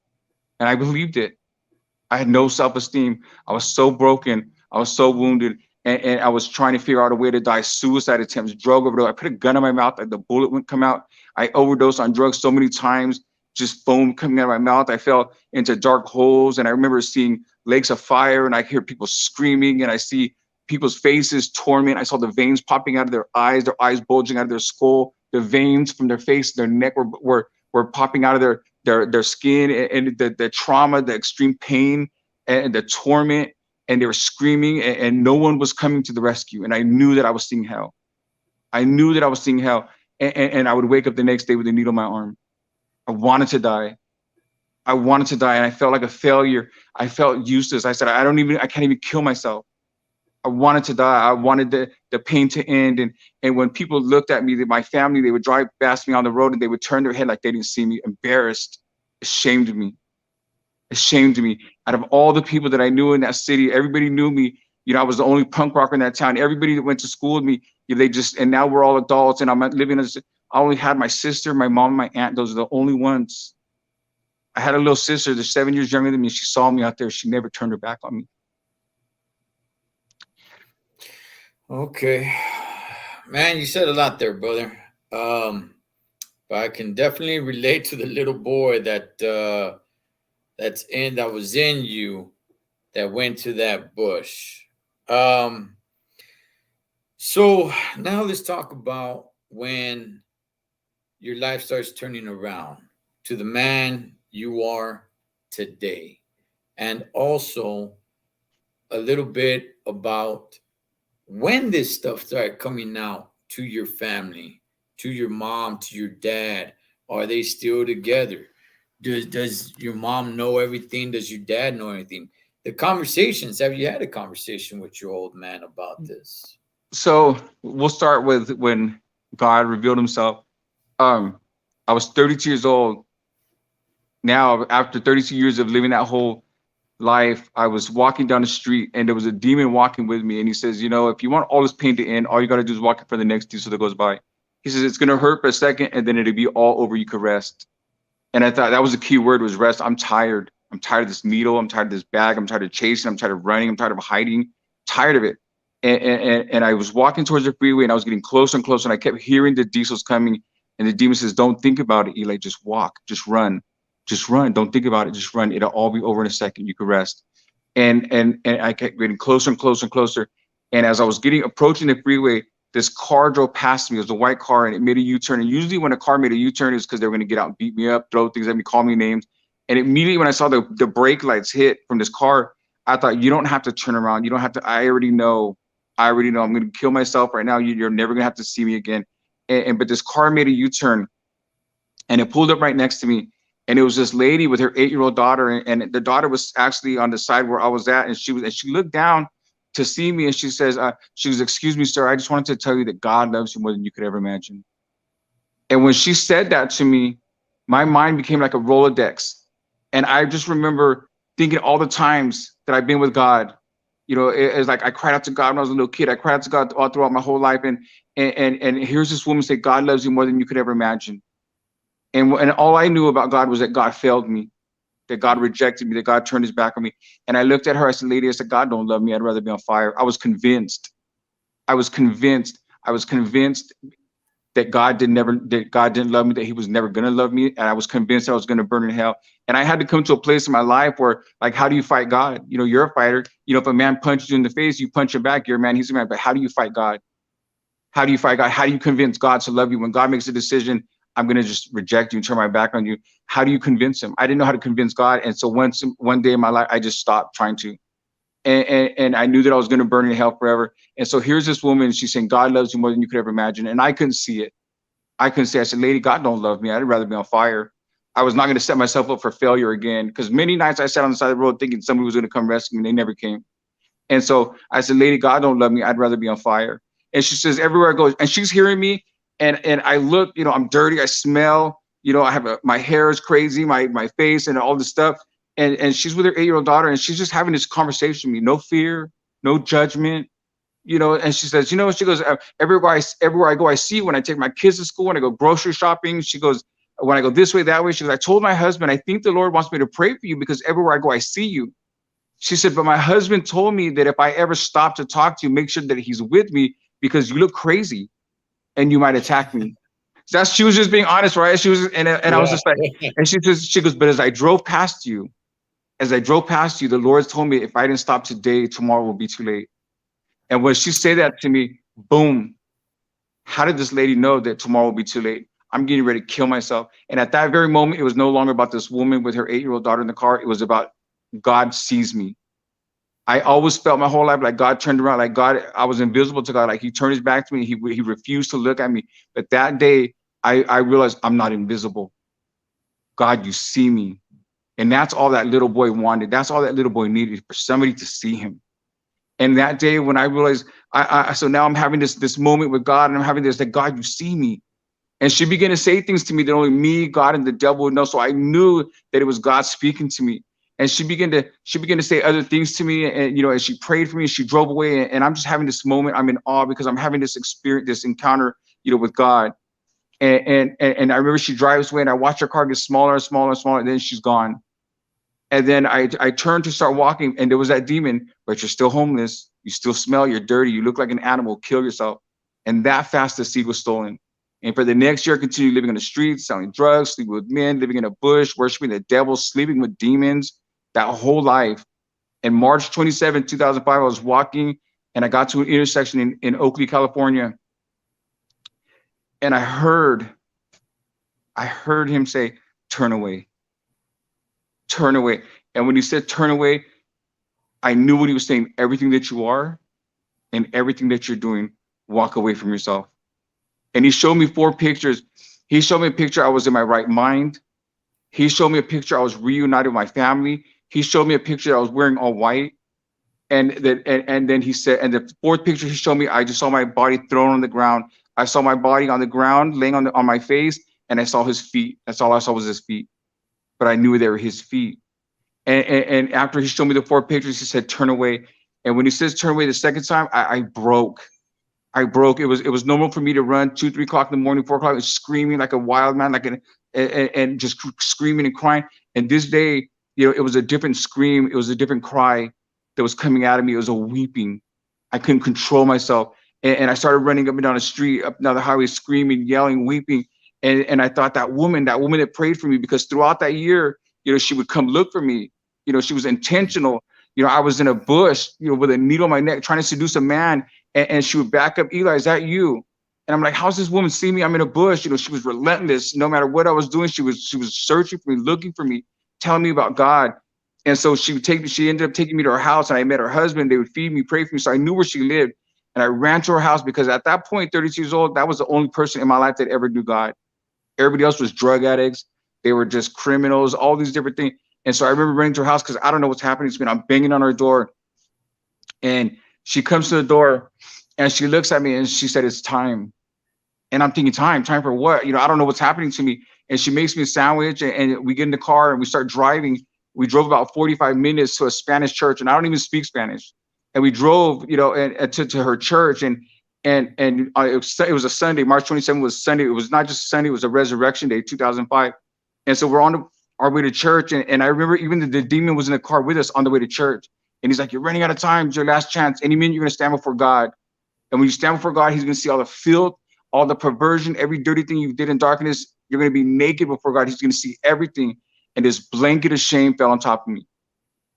And I believed it. I had no self-esteem. I was so broken. I was so wounded. And I was trying to figure out a way to die. Suicide attempts, drug overdose. I put a gun in my mouth, like the bullet wouldn't come out. I overdosed on drugs so many times, just foam coming out of my mouth. I fell into dark holes. And I remember seeing lakes of fire and I hear people screaming and I see people's faces torn. I saw the veins popping out of their eyes bulging out of their skull. The veins from their face, their neck were popping out of their skin, and the trauma, the extreme pain and the torment. And they were screaming and no one was coming to the rescue. And I knew that I was seeing hell. And I would wake up the next day with a needle in my arm. I wanted to die. And I felt like a failure. I felt useless. I said, I can't even kill myself. I wanted to die. I wanted the pain to end. And when people looked at me, my family, they would drive past me on the road and they would turn their head like they didn't see me, embarrassed, ashamed of me. Out of all the people that I knew in that city, everybody knew me. You know, I was the only punk rocker in that town. Everybody that went to school with me, and now we're all adults and I'm living as, I only had my sister, my mom, and my aunt. Those are the only ones. I had a little sister that's 7 years younger than me. She saw me out there. She never turned her back on me. Okay. Man, you said a lot there, brother. But I can definitely relate to the little boy that was in you that went to that bush. So now let's talk about when your life starts turning around to the man you are today. And also a little bit about when this stuff started coming out to your family, to your mom, to your dad. Are they still together? Does your mom know everything? Does your dad know anything? The conversations, have you had a conversation with your old man about this? So we'll start with when God revealed himself. I was 32 years old. Now, after 32 years of living that whole life, I was walking down the street and there was a demon walking with me. And he says, you know, if you want all this pain to end, all you got to do is walk in front of the next diesel that goes by. He says, it's going to hurt for a second and then it'll be all over. You could rest. And I thought that was the key word, was rest. I'm tired. I'm tired of this needle. I'm tired of this bag. I'm tired of chasing. I'm tired of running. I'm tired of hiding. Tired of it. And I was walking towards the freeway and I was getting closer and closer. And I kept hearing the diesels coming. And the demon says, don't think about it, Eli. Just walk. Just run. Just run. Don't think about it. Just run. It'll all be over in a second. You can rest. And I kept getting closer and closer and closer. And as I was approaching the freeway, this car drove past me. It was a white car and it made a U-turn. And usually when a car made a U-turn, it's because they were going to get out and beat me up, throw things at me, call me names. And immediately when I saw the brake lights hit from this car, I thought, you don't have to turn around. You don't have to. I already know. I'm going to kill myself right now. You're never going to have to see me again. But this car made a U-turn and it pulled up right next to me. And it was this lady with her 8-year-old daughter, and the daughter was actually on the side where I was at, and she looked down to see me, and she says, she was, "Excuse me, sir, I just wanted to tell you that God loves you more than you could ever imagine." And when she said that to me, my mind became like a Rolodex. And I just remember thinking all the times that I've been with God. It's like I cried out to God when I was a little kid. I cried out to God all throughout my whole life. And here's this woman say, God loves you more than you could ever imagine. And all I knew about God was that God failed me, that God rejected me, that God turned his back on me. And I looked at her, I said, lady, I said, God don't love me. I'd rather be on fire. I was convinced. I was convinced. I was convinced that God didn't love me, that he was never going to love me. And I was convinced I was going to burn in hell. And I had to come to a place in my life where, like, how do you fight God? You're a fighter. If a man punches you in the face, you punch him back. You're a man, he's a man. But how do you fight God? How do you fight God? How do you convince God to love you when God makes a decision? I'm going to just reject you and turn my back on you. How do you convince him? I didn't know how to convince God. And so one day in my life, I just stopped trying to. And I knew that I was going to burn in hell forever. And so here's this woman, she's saying, God loves you more than you could ever imagine. And I couldn't see it. I said, lady, God don't love me. I'd rather be on fire. I was not going to set myself up for failure again. Because many nights I sat on the side of the road thinking somebody was going to come rescue me. They never came. And so I said, lady, God don't love me. I'd rather be on fire. And she says, everywhere I go, and she's hearing me. And I look, I'm dirty. I smell, I have my hair is crazy, my face and all this stuff. And she's with her 8-year-old daughter, and she's just having this conversation with me. No fear, no judgment. And she says, she goes, everywhere I go, I see you. When I take my kids to school, when I go grocery shopping, she goes, when I go this way, that way, she goes, I told my husband, I think the Lord wants me to pray for you because everywhere I go, I see you. She said, but my husband told me that if I ever stop to talk to you, make sure that he's with me because you look crazy and you might attack me. So she was just being honest, right? She was, and I was just like, and she goes, but as I drove past you, the Lord told me if I didn't stop today, tomorrow will be too late. And when she said that to me, boom, how did this lady know that tomorrow will be too late? I'm getting ready to kill myself. And at that very moment, it was no longer about this woman with her 8-year-old daughter in the car. It was about God sees me. I always felt my whole life like God turned around, like God, I was invisible to God. Like he turned his back to me. He refused to look at me. But that day, I realized I'm not invisible. God, you see me. And that's all that little boy wanted. That's all that little boy needed, for somebody to see him. And that day when I realized, so now I'm having this moment with God, and I'm having this, that God, you see me. And she began to say things to me that only me, God, and the devil would know. So I knew that it was God speaking to me. And she began to say other things to me. And, as she prayed for me, she drove away. And I'm just having this moment. I'm in awe because I'm having this experience, this encounter, with God. And I remember she drives away, and I watch her car get smaller and smaller and smaller. And then she's gone. And then I turned to start walking, and there was that demon, but you're still homeless. You still smell, you're dirty. You look like an animal, kill yourself. And that fast, the seed was stolen. And for the next year, I continued living on the streets, selling drugs, sleeping with men, living in a bush, worshiping the devil, sleeping with demons, that whole life. And March 27, 2005, I was walking, and I got to an intersection in Oakley, California. And I heard him say, turn away. Turn away. And when he said turn away, I knew what he was saying. Everything that you are and everything that you're doing, walk away from yourself. And he showed me 4 pictures. He showed me a picture I was in my right mind. He showed me a picture I was reunited with my family. He showed me a picture I was wearing all white. And then he said, and the 4th picture he showed me, I just saw my body thrown on the ground. I saw my body on the ground, laying on my face, and I saw his feet. That's all I saw was his feet. But I knew they were his feet. And after he showed me the 4 pictures, he said, turn away. And when he says turn away the second time, I broke. It was normal for me to run 2, 3 o'clock in the morning, 4 o'clock, and screaming like a wild man, and just screaming and crying. And this day, it was a different scream. It was a different cry that was coming out of me. It was a weeping. I couldn't control myself. And I started running up and down the street, up and down the highway, screaming, yelling, weeping. And I thought that woman that prayed for me, because throughout that year, she would come look for me. She was intentional. I was in a bush, with a needle in my neck, trying to seduce a man. And she would back up, Eli, is that you? And I'm like, how's this woman see me? I'm in a bush. She was relentless. No matter what I was doing, she was searching for me, looking for me, telling me about God. And so she ended up taking me to her house, and I met her husband. They would feed me, pray for me. So I knew where she lived. And I ran to her house because at that point, 32 years old, that was the only person in my life that ever knew God. Everybody else was drug addicts. They were just criminals, all these different things. And so I remember running to her house because I don't know what's happening to me. I'm banging on her door, and she comes to the door, and she looks at me and she said, "It's time." And I'm thinking, time for what? I don't know what's happening to me. And she makes me a sandwich, and we get in the car and we start driving. We drove about 45 minutes to a Spanish church, and I don't even speak Spanish. And we drove, and to her church, and it was a Sunday. March 27th was Sunday. It was not just Sunday; it was a Resurrection Day, 2005. And so we're on our way to church, and I remember even the demon was in the car with us on the way to church. And he's like, "You're running out of time. It's your last chance. Any minute you're gonna stand before God. And when you stand before God, He's gonna see all the filth, all the perversion, every dirty thing you did in darkness. You're gonna be naked before God. He's gonna see everything." And this blanket of shame fell on top of me.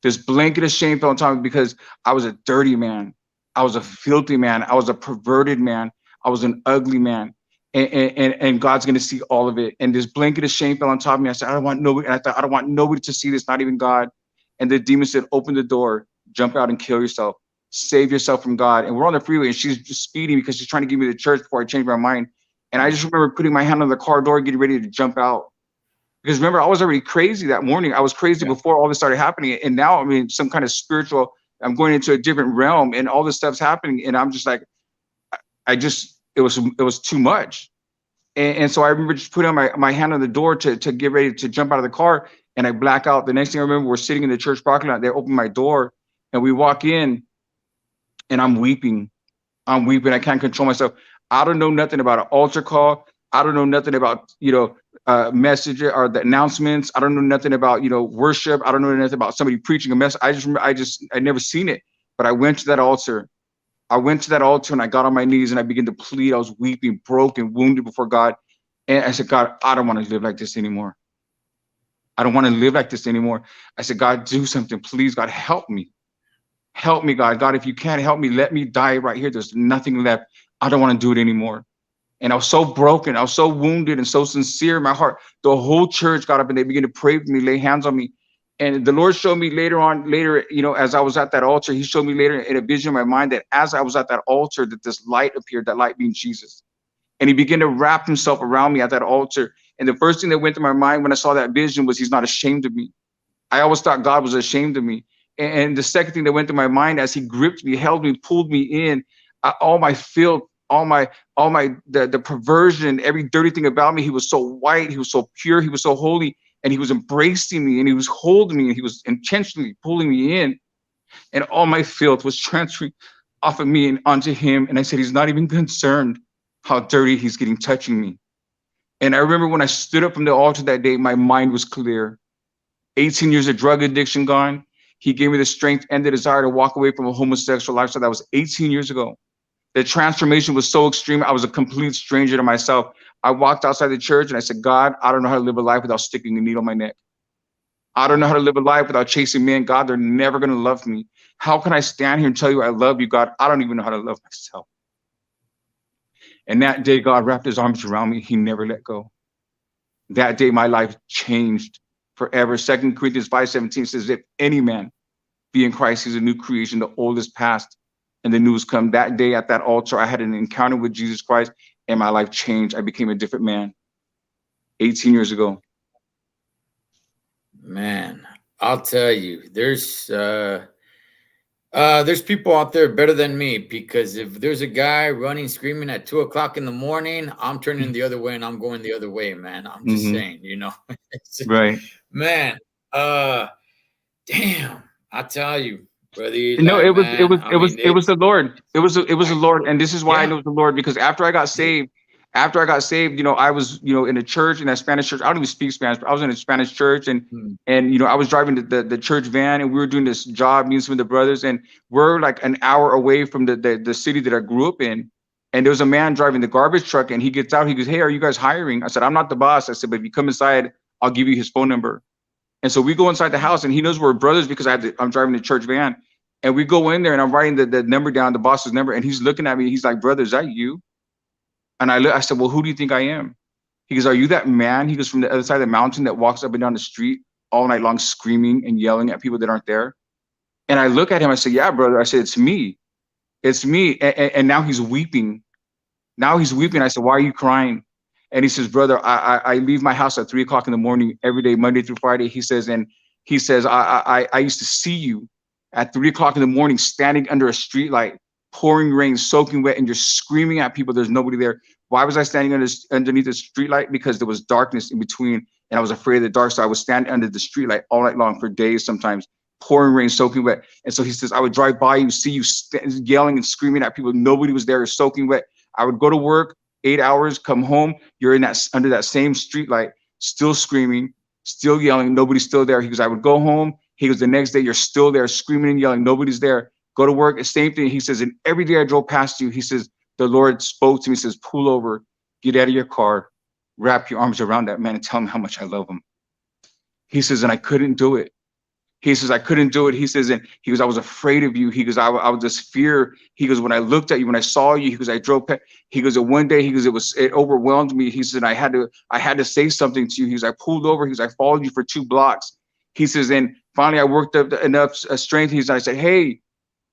This blanket of shame fell on top of me because I was a dirty man. I was a filthy man. I was a perverted man. I was an ugly man. And God's going to see all of it. And this blanket of shame fell on top of me. I said, I don't want nobody. And I thought, I don't want nobody to see this, not even God. And the demon said, "Open the door, jump out and kill yourself. Save yourself from God." And we're on the freeway, and she's just speeding because she's trying to get me to church before I change my mind. And I just remember putting my hand on the car door, getting ready to jump out. Because remember, I was already crazy that morning. I was crazy before all this started happening. And now, I mean, some kind of spiritual, I'm going into a different realm, and all this stuff's happening. And I'm just like, it was too much. And so I remember just putting my hand on the door to get ready to jump out of the car, and I black out. The next thing I remember, we're sitting in the church parking lot. They open my door, and we walk in, and I'm weeping. I can't control myself. I don't know nothing about an altar call. I don't know nothing about, message or the announcements. I don't know nothing about, worship. I don't know nothing about somebody preaching a message. I never seen it, but I went to that altar. And I got on my knees and I began to plead. I was weeping, broken, wounded before God. And I said, "God, I don't want to live like this anymore. I don't want to live like this anymore." I said, "God, do something. Please, God, help me. Help me, God. God, if you can't help me, let me die right here. There's nothing left. I don't want to do it anymore." And I was so broken. I was so wounded and so sincere in my heart. The whole church got up and they began to pray for me, lay hands on me. And the Lord showed me later, as I was at that altar, He showed me later in a vision in my mind that as I was at that altar, that this light appeared, that light being Jesus. And He began to wrap Himself around me at that altar. And the first thing that went through my mind when I saw that vision was, He's not ashamed of me. I always thought God was ashamed of me. And the second thing that went through my mind as He gripped me, held me, pulled me in, all my filth, the perversion, every dirty thing about me. He was so white, He was so pure, He was so holy, and He was embracing me, and He was holding me, and He was intentionally pulling me in, and all my filth was transferring off of me and onto Him. And I said, He's not even concerned how dirty He's getting touching me. And I remember when I stood up from the altar that day, my mind was clear. 18 years of drug addiction gone. He gave me the strength and the desire to walk away from a homosexual lifestyle. That was 18 years ago. The transformation was so extreme. I was a complete stranger to myself. I walked outside the church and I said, "God, I don't know how to live a life without sticking a needle in my neck. I don't know how to live a life without chasing men. God, they're never going to love me. How can I stand here and tell you I love you, God? I don't even know how to love myself." And that day, God wrapped His arms around me. He never let go. That day, my life changed forever. 2 Corinthians 5:17 says, "If any man be in Christ, he's a new creation. The old is past and the new has come." That day at that altar, I had an encounter with Jesus Christ and my life changed. I became a different man 18 years ago. Man, I'll tell you, there's people out there better than me, because if there's a guy running screaming at 2 o'clock in the morning, I'm turning the other way and I'm going the other way, man. I'm just saying, Right. Man, damn, I tell you, brother No, Eli, it was man. I mean, the Lord. It was the Lord, and this is why I know it was the Lord, because after I got saved, I was in a church, in that Spanish church. I don't even speak Spanish, but I was in a Spanish church, and I was driving the church van, and we were doing this job, me and some of the brothers, and we're like an hour away from the city that I grew up in. And there was a man driving the garbage truck, and he gets out. He goes, "Hey, are you guys hiring?" I said, "I'm not the boss." I said, "But if you come inside, I'll give you his phone number." And so we go inside the house, and he knows we're brothers because I'm driving the church van. And we go in there, and I'm writing the number down, the boss's number, and he's looking at me. He's like, "Brother, is that you?" And I said, "Well, who do you think I am?" He goes, "Are you that man?" He goes, "From the other side of the mountain that walks up and down the street all night long, screaming and yelling at people that aren't there?" And I look at him. I said, "Yeah, brother." I said, "It's me. It's me." And now he's weeping. I said, "Why are you crying?" And he says, brother, I leave my house at 3 o'clock in the morning every day, Monday through Friday. He says, and he says, I used to see you at 3 o'clock in the morning standing under a street light, pouring rain, soaking wet, and you're screaming at people. There's nobody there. Why was I standing underneath the street light? Because there was darkness in between, and I was afraid of the dark. So I would stand under the street light all night long for days, sometimes pouring rain, soaking wet. And so he says, I would drive by you, see you yelling and screaming at people. Nobody was there, soaking wet. I would go to work 8 hours, come home. You're in that under that same street light, still screaming, still yelling. Nobody's still there. He goes, I would go home. He goes, the next day you're still there, screaming and yelling. Nobody's there. Go to work, the same thing. He says, and every day I drove past you, he says, the Lord spoke to me, says, pull over, get out of your car, wrap your arms around that man and tell him how much I love him. He says, and I couldn't do it. He says, I couldn't do it. He says, and he goes, I was afraid of you. He goes, I was just fear. He goes, when I looked at you, when I saw you, he goes, I drove past. He goes, and one day, he goes, it overwhelmed me. He said, I had to say something to you. He goes, I pulled over. He goes, I followed you for 2 blocks. He says, and finally I worked up enough strength. He said, I said, hey,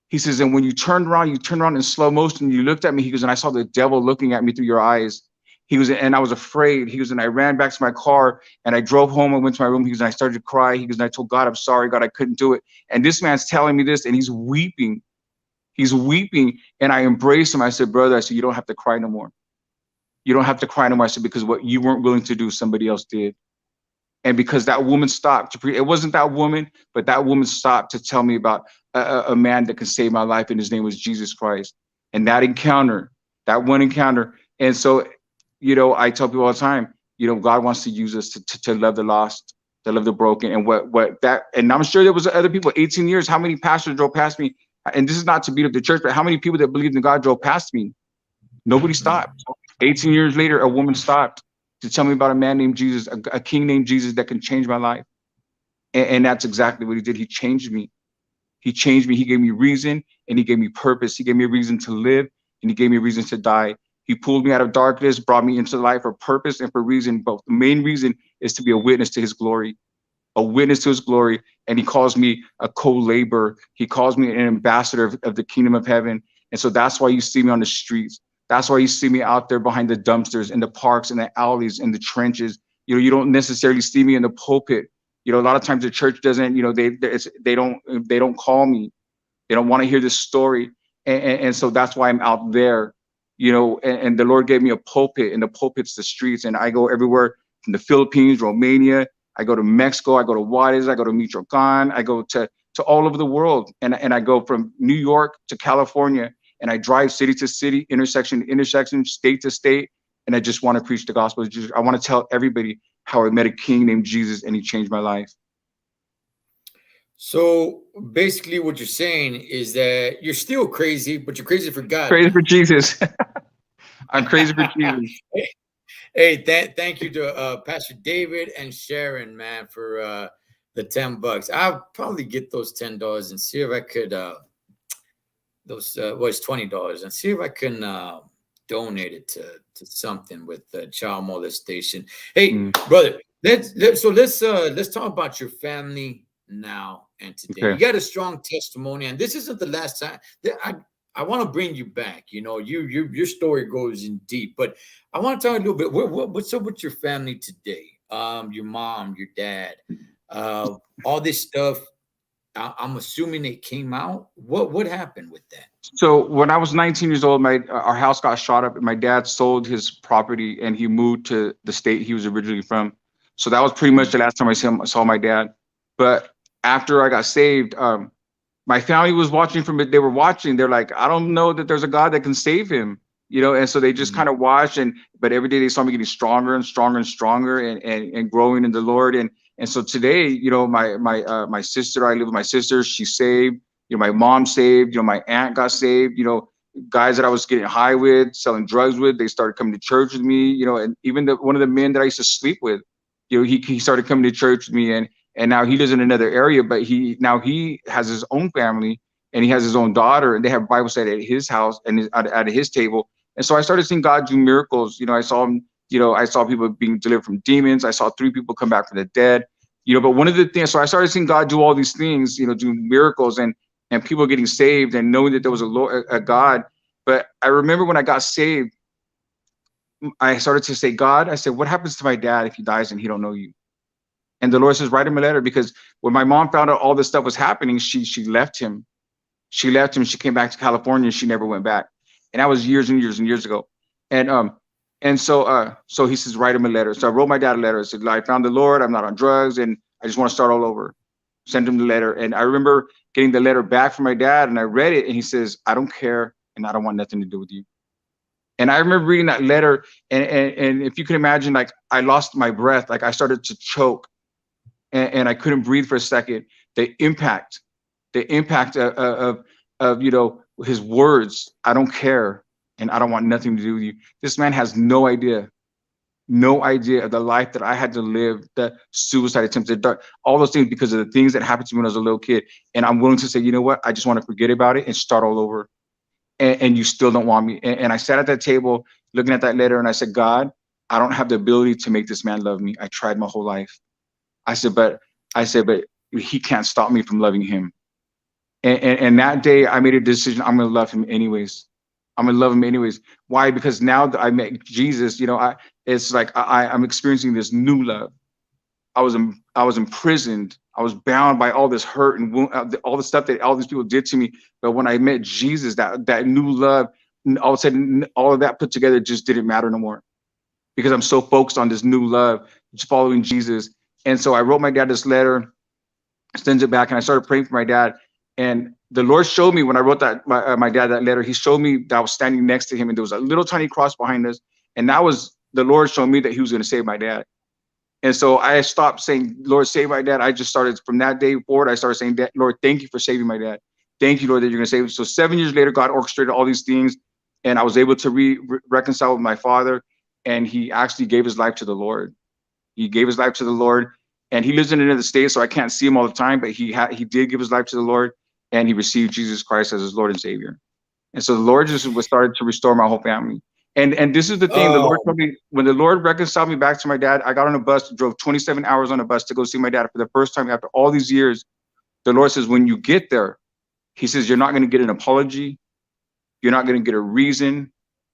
he says, and when you turned around in slow motion, you looked at me. He goes, and I saw the devil looking at me through your eyes. He goes, and I was afraid. He goes, and I ran back to my car and I drove home. I went to my room. He goes, and I started to cry. He goes, and I told God, I'm sorry, God, I couldn't do it. And this man's telling me this, and he's weeping. He's weeping. And I embraced him. I said, brother, I said, you don't have to cry no more. You don't have to cry no more. I said, because what you weren't willing to do, somebody else did. And because that woman stopped to it wasn't that woman, but that woman stopped to tell me about a man that could save my life, and his name was Jesus Christ. And that encounter, that one encounter. And so, you know, I tell people all the time, you know, God wants to use us to love the lost, to love the broken. And what that, and I'm sure there was other people, 18 years, how many pastors drove past me? And this is not to beat up the church, but how many people that believed in God drove past me? Nobody stopped. 18 years later, a woman stopped to tell me about a man named Jesus, a king named Jesus that can change my life. And that's exactly what he did. He changed me. He changed me. He gave me reason, and he gave me purpose. He gave me a reason to live, and he gave me a reason to die. He pulled me out of darkness, brought me into life for purpose and for reason. But the main reason is to be a witness to his glory, a witness to his glory. And he calls me a co-laborer. He calls me an ambassador of the kingdom of heaven. And so that's why you see me on the streets. That's why you see me out there behind the dumpsters, in the parks, in the alleys, in the trenches. You know, you don't necessarily see me in the pulpit. You know, a lot of times the church doesn't, you know, they don't call me. They don't want to hear this story. And so that's why I'm out there, you know, and the Lord gave me a pulpit, and the pulpit's the streets. And I go everywhere from the Philippines, Romania. I go to Mexico. I go to Juarez. I go to Michoacan. I go to all over the world. And I go from New York to California. And I drive city to city, intersection to intersection, state to state. And I just want to preach the gospel. I want to tell everybody how I met a king named Jesus, and he changed my life. So basically what you're saying is that you're still crazy, but you're crazy for God. Crazy for Jesus. I'm crazy for Jesus. Hey, thank you to Pastor David and Sharon, man, for the $10. I'll probably get those $10 and see if I could it's $20 and see if I can donate it to something with child molestation. Hey, brother, let's talk about your family now and today. Okay. You got a strong testimony, and this isn't the last time that I want to bring you back. You know, your story goes in deep, but I want to talk a little bit. What's up with your family today? Your mom, your dad, all this stuff. I'm assuming it came out. What happened with that? So when I was 19 years old, our house got shot up, and my dad sold his property, and he moved to the state he was originally from. So that was pretty much the last time I saw my dad. But after I got saved, my family was watching from it. They were watching. They're like, I don't know that there's a God that can save him, you know. And so they just kind of watched, but every day they saw me getting stronger and stronger and stronger, and growing in the Lord. And so today, you know, my sister, I live with my sister. She's saved. You know, my mom saved. You know, my aunt got saved. You know, guys that I was getting high with, selling drugs with, they started coming to church with me. You know, and even one of the men that I used to sleep with, you know, he started coming to church with me, and now he lives in another area, but he has his own family, and he has his own daughter, and they have Bible study at his house and at his table. And so I started seeing God do miracles. You know, I saw him. You know, I saw people being delivered from demons. I saw 3 people come back from the dead. You know, but one of the things, so I started seeing God do all these things, you know, do miracles and people getting saved, and knowing that there was a God. But I remember when I got saved, I started to say, God, I said, what happens to my dad if he dies and he don't know you? And the Lord says, write him a letter, because when my mom found out all this stuff was happening, she left him. She left him. She came back to California and she never went back. And that was years and years and years ago. And so he says, write him a letter. So I wrote my dad a letter. I said, I found the Lord. I'm not on drugs, and I just want to start all over. Send him the letter. And I remember getting the letter back from my dad, and I read it, and he says, I don't care, and I don't want nothing to do with you. And I remember reading that letter, and if you can imagine, like, I lost my breath, like I started to choke, and I couldn't breathe for a second. The impact, of his words, I don't care, and I don't want nothing to do with you. This man has no idea of the life that I had to live, the suicide attempts, all those things, because of the things that happened to me when I was a little kid. And I'm willing to say, you know what? I just want to forget about it and start all over. And you still don't want me. And I sat at that table looking at that letter, and I said, God, I don't have the ability to make this man love me. I tried my whole life. I said, but he can't stop me from loving him. And that day I made a decision. I'm going to love him anyways. I'm going to love him anyways. Why? Because now that I met Jesus, it's like I'm experiencing this new love. I was imprisoned. I was bound by all this hurt and all the stuff that all these people did to me. But when I met Jesus, that new love, all of a sudden, all of that put together just didn't matter no more, because I'm so focused on this new love, just following Jesus. And so I wrote my dad this letter, sends it back, and I started praying for my dad. And the Lord showed me, when I wrote my dad that letter, he showed me that I was standing next to him, and there was a little tiny cross behind us. And that was the Lord showing me that he was going to save my dad. And so I stopped saying, Lord, save my dad. I just started, from that day forward, I started saying, Lord, thank you for saving my dad. Thank you, Lord, that you're going to save him. So 7 years later, God orchestrated all these things, and I was able to reconcile with my father, and he actually gave his life to the Lord. He gave his life to the Lord, and he lives in another state, so I can't see him all the time, but he did give his life to the Lord, and he received Jesus Christ as his Lord and Savior. And so the Lord just was started to restore my whole family. And this is the thing, the Lord Oh, told me, when the Lord reconciled me back to my dad, I got on a bus, drove 27 hours on a bus to go see my dad for the first time after all these years. The Lord says, when you get there, he says, you're not going to get an apology. You're not going to get a reason.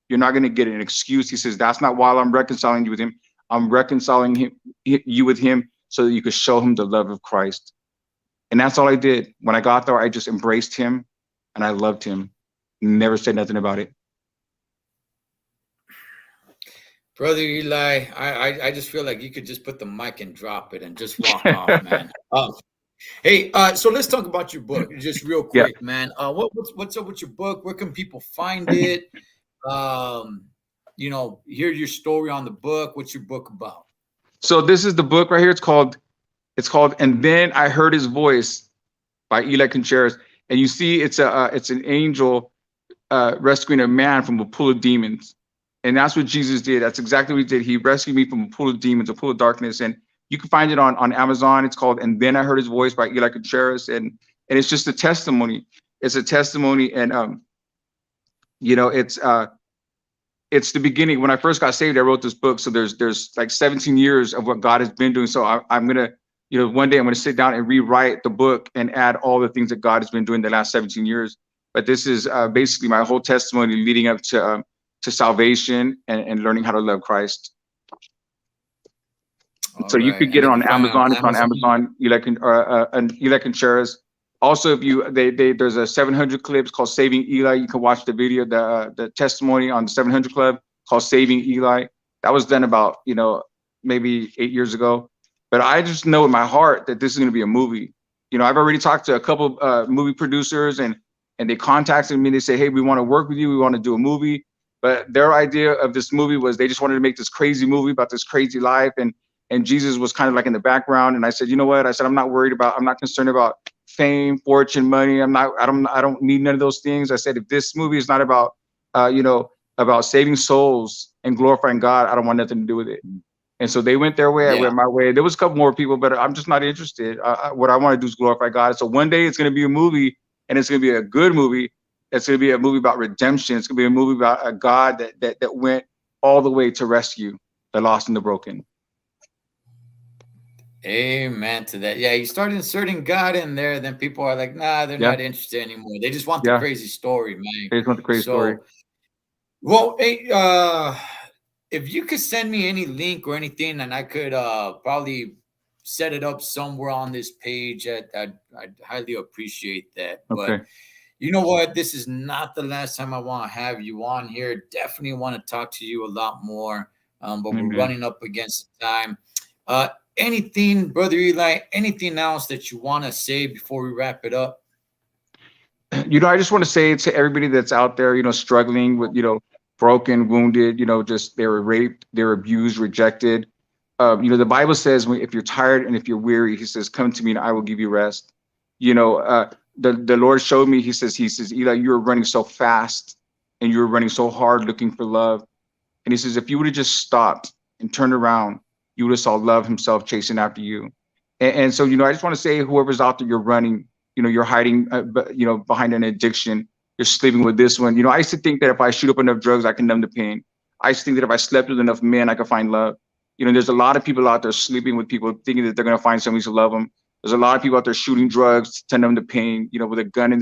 You're not going to get an excuse. He says, that's not why I'm reconciling you with him. I'm reconciling you with him so that you could show him the love of Christ. And that's all I did. When I got there, I just embraced him, and I loved him. Never said nothing about it. Brother Eli, I just feel like you could just put the mic and drop it and just walk off, man. Hey, so let's talk about your book just real Yeah. quick, man. What's up with your book? Where can people find it? Um, hear your story on the book. What's your book about? So this is the book right here. It's called And Then I Heard His Voice by Eli Contreras. And you see, it's an angel rescuing a man from a pool of demons. And that's what Jesus did. That's exactly what he did. He rescued me from a pool of demons, a pool of darkness. And you can find it on Amazon. It's called And Then I Heard His Voice by Eli Contreras. And it's just a testimony. It's a testimony. And it's the beginning. When I first got saved, I wrote this book. So there's like 17 years of what God has been doing. So I'm gonna, one day I'm gonna sit down and rewrite the book and add all the things that God has been doing the last 17 years. But this is basically my whole testimony leading up to salvation and learning how to love Christ. All So you right, could get and it they can on find it on Amazon. It's on Amazon. Amazon. Eli Contreras. Also, if there's a 700 clips called Saving Eli. You can watch the video, the testimony on the 700 Club called Saving Eli. That was done about maybe 8 years ago. But I just know in my heart that this is going to be a movie. I've already talked to a couple movie producers, and they contacted me. They say, hey, we want to work with you. We want to do a movie. But their idea of this movie was they just wanted to make this crazy movie about this crazy life, and Jesus was kind of like in the background. And I said, you know what? I said, I'm not concerned about fame, fortune, money. I don't need none of those things. I said, if this movie is not about, about saving souls and glorifying God, I don't want nothing to do with it. And so they went their way. I Yeah. went my way. There was a couple more people, but I'm just not interested. What I want to do is glorify God. So one day it's going to be a movie, and it's going to be a good movie. It's going to be a movie about redemption. It's going to be a movie about a God that went all the way to rescue the lost and the broken. Amen to that. Yeah, you start inserting God in there, then people are like, nah, they're Yeah, not interested anymore. They just want the yeah. crazy story, man. They just want the crazy story. So, well, hey, if you could send me any link or anything, and I could probably set it up somewhere on this page, I'd highly appreciate that. But Okay. you know what? This is not the last time I want to have you on here. Definitely want to talk to you a lot more. But we're Amen. running up against the time. Uh, Anything, Brother Eli, anything else that you want to say before we wrap it up? I just want to say to everybody that's out there, struggling with, broken, wounded, just they were raped, they were abused, rejected. The Bible says, if you're tired and if you're weary, He says, "Come to me, and I will give you rest." The Lord showed me. He says, Eli, you were running so fast, and you were running so hard, looking for love. And He says, if you would have just stopped and turned around, you would have saw love Himself chasing after you. And so, I just want to say, whoever's out there, you're running, you're hiding, behind an addiction. You're sleeping with this one. I used to think that if I shoot up enough drugs, I can numb the pain. I used to think that if I slept with enough men, I could find love. There's a lot of people out there sleeping with people, thinking that they're going to find somebody to love them. There's a lot of people out there shooting drugs to numb the pain, with a gun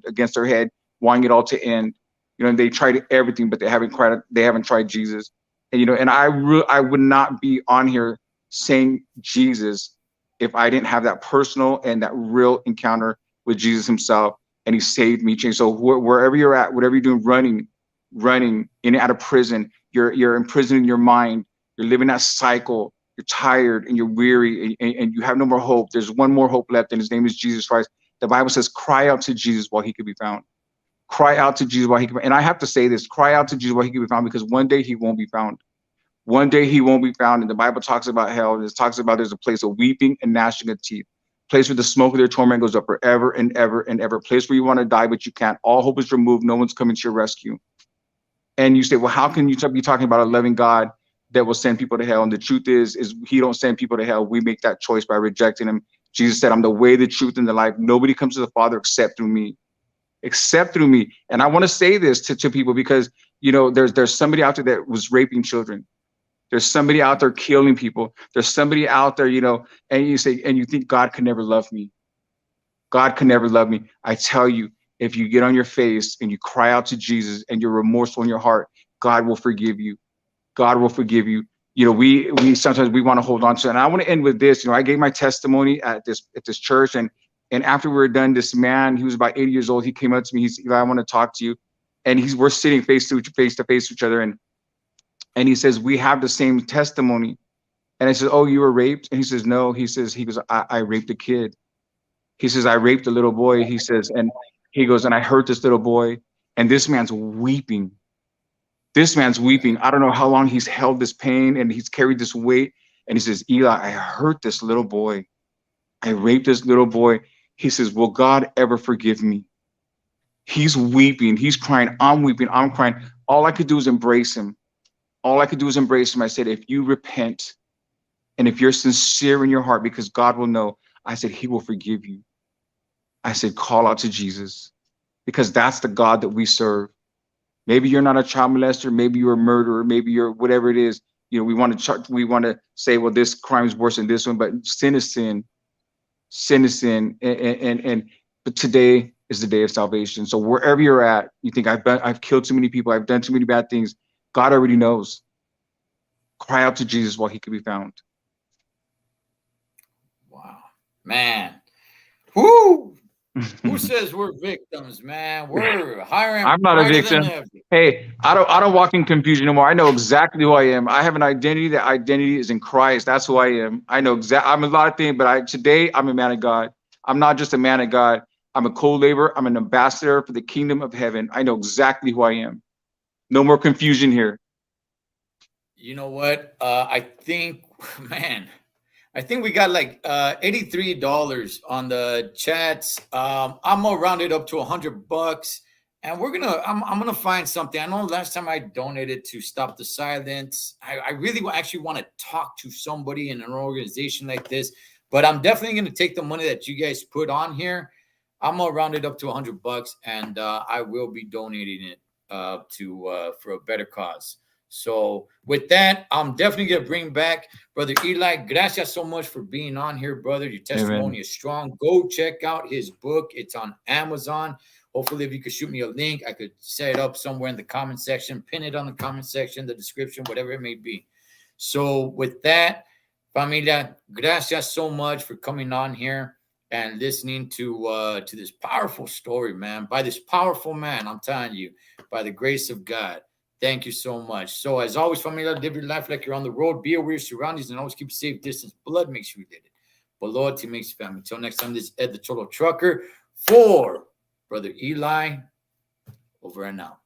against their head, wanting it all to end. They tried everything, but they haven't tried Jesus. And I would not be on here saying Jesus if I didn't have that personal and that real encounter with Jesus Himself, and He saved me, changed. So wherever you're at, whatever you're doing, running in and out of prison, you're imprisoned in your mind. You're living that cycle. You're tired and you're weary, and you have no more hope. There's one more hope left, and His name is Jesus Christ. The Bible says, "Cry out to Jesus while He could be found." Cry out to Jesus while He can. And I have to say this: cry out to Jesus while He can be found, because one day He won't be found. One day He won't be found. And the Bible talks about hell, and it talks about there's a place of weeping and gnashing of teeth, place where the smoke of their torment goes up forever and ever and ever, place where you want to die, but you can't. All hope is removed. No one's coming to your rescue. And you say, well, how can you be talking about a loving God that will send people to hell? And the truth is He don't send people to hell. We make that choice by rejecting Him. Jesus said, "I'm the way, the truth, and the life. Nobody comes to the Father except through me." Except through me. And I want to say this to people, because there's somebody out there that was raping children. There's somebody out there killing people. There's somebody out there, and you say, and you think God can never love me. God can never love me. I tell you, if you get on your face and you cry out to Jesus and you're remorseful in your heart, God will forgive you. God will forgive you. We sometimes we want to hold on to it. And I want to end with this. I gave my testimony at this church, and after we were done, this man, he was about 80 years old. He came up to me. He said, "Eli, I want to talk to you." And we're sitting face to face with each other, and he says, "We have the same testimony." And I said, "Oh, you were raped?" And he says, "No." He goes, I raped a kid." He says, "I raped a little boy." He says, and he goes, "And I hurt this little boy." And this man's weeping. This man's weeping. I don't know how long he's held this pain and he's carried this weight. And he says, "Eli, I hurt this little boy. I raped this little boy." He says, "Will God ever forgive me?" He's weeping. He's crying. I'm weeping. I'm crying. All I could do is embrace him. All I could do is embrace him. I said, if you repent and if you're sincere in your heart, because God will know, I said, He will forgive you. I said, call out to Jesus, because that's the God that we serve. Maybe you're not a child molester. Maybe you're a murderer. Maybe you're whatever it is. We want to say, well, this crime is worse than this one, but sin is sin. Sin is sin. But today is the day of salvation. So wherever you're at, you think I've killed too many people, I've done too many bad things. God already knows. Cry out to Jesus while He can be found. Wow, man. Whoo! Who says we're victims, man? We're hiring I'm not a brighter than victim. ever. Hey, I don't walk in confusion anymore. I know exactly who I am. I have an identity. That identity is in Christ. That's who I am. I know exactly. I'm a lot of things, but today I'm a man of God. I'm not just a man of God. I'm a co-laborer. I'm an ambassador for the kingdom of heaven. I know exactly who I am. No more confusion here. You know what? I think, man, I think we got like $83 on the chats. I'm gonna round it up to $100, and I'm gonna find something. I know last time I donated to Stop the Silence. I really actually want to talk to somebody in an organization like this, but I'm definitely gonna take the money that you guys put on here. I'm gonna round it up to $100, and I will be donating it to for a better cause. So with that, I'm definitely gonna bring back Brother Eli. Gracias so much for being on here, brother. Your Amen. testimony is strong. Go check out his book. It's on Amazon. Hopefully, if you could shoot me a link, I could set it up somewhere in the comment section, pin it on the comment section, the description, whatever it may be. So with that, familia, gracias so much for coming on here and listening to this powerful story, man. By this powerful man, I'm telling you, by the grace of God. Thank you so much. So as always, familia, live your life like you're on the road. Be aware of your surroundings and always keep a safe distance. Blood makes you did it, but loyalty makes you family. Until next time, this is Ed the Total Trucker for Brother Eli. Over and out.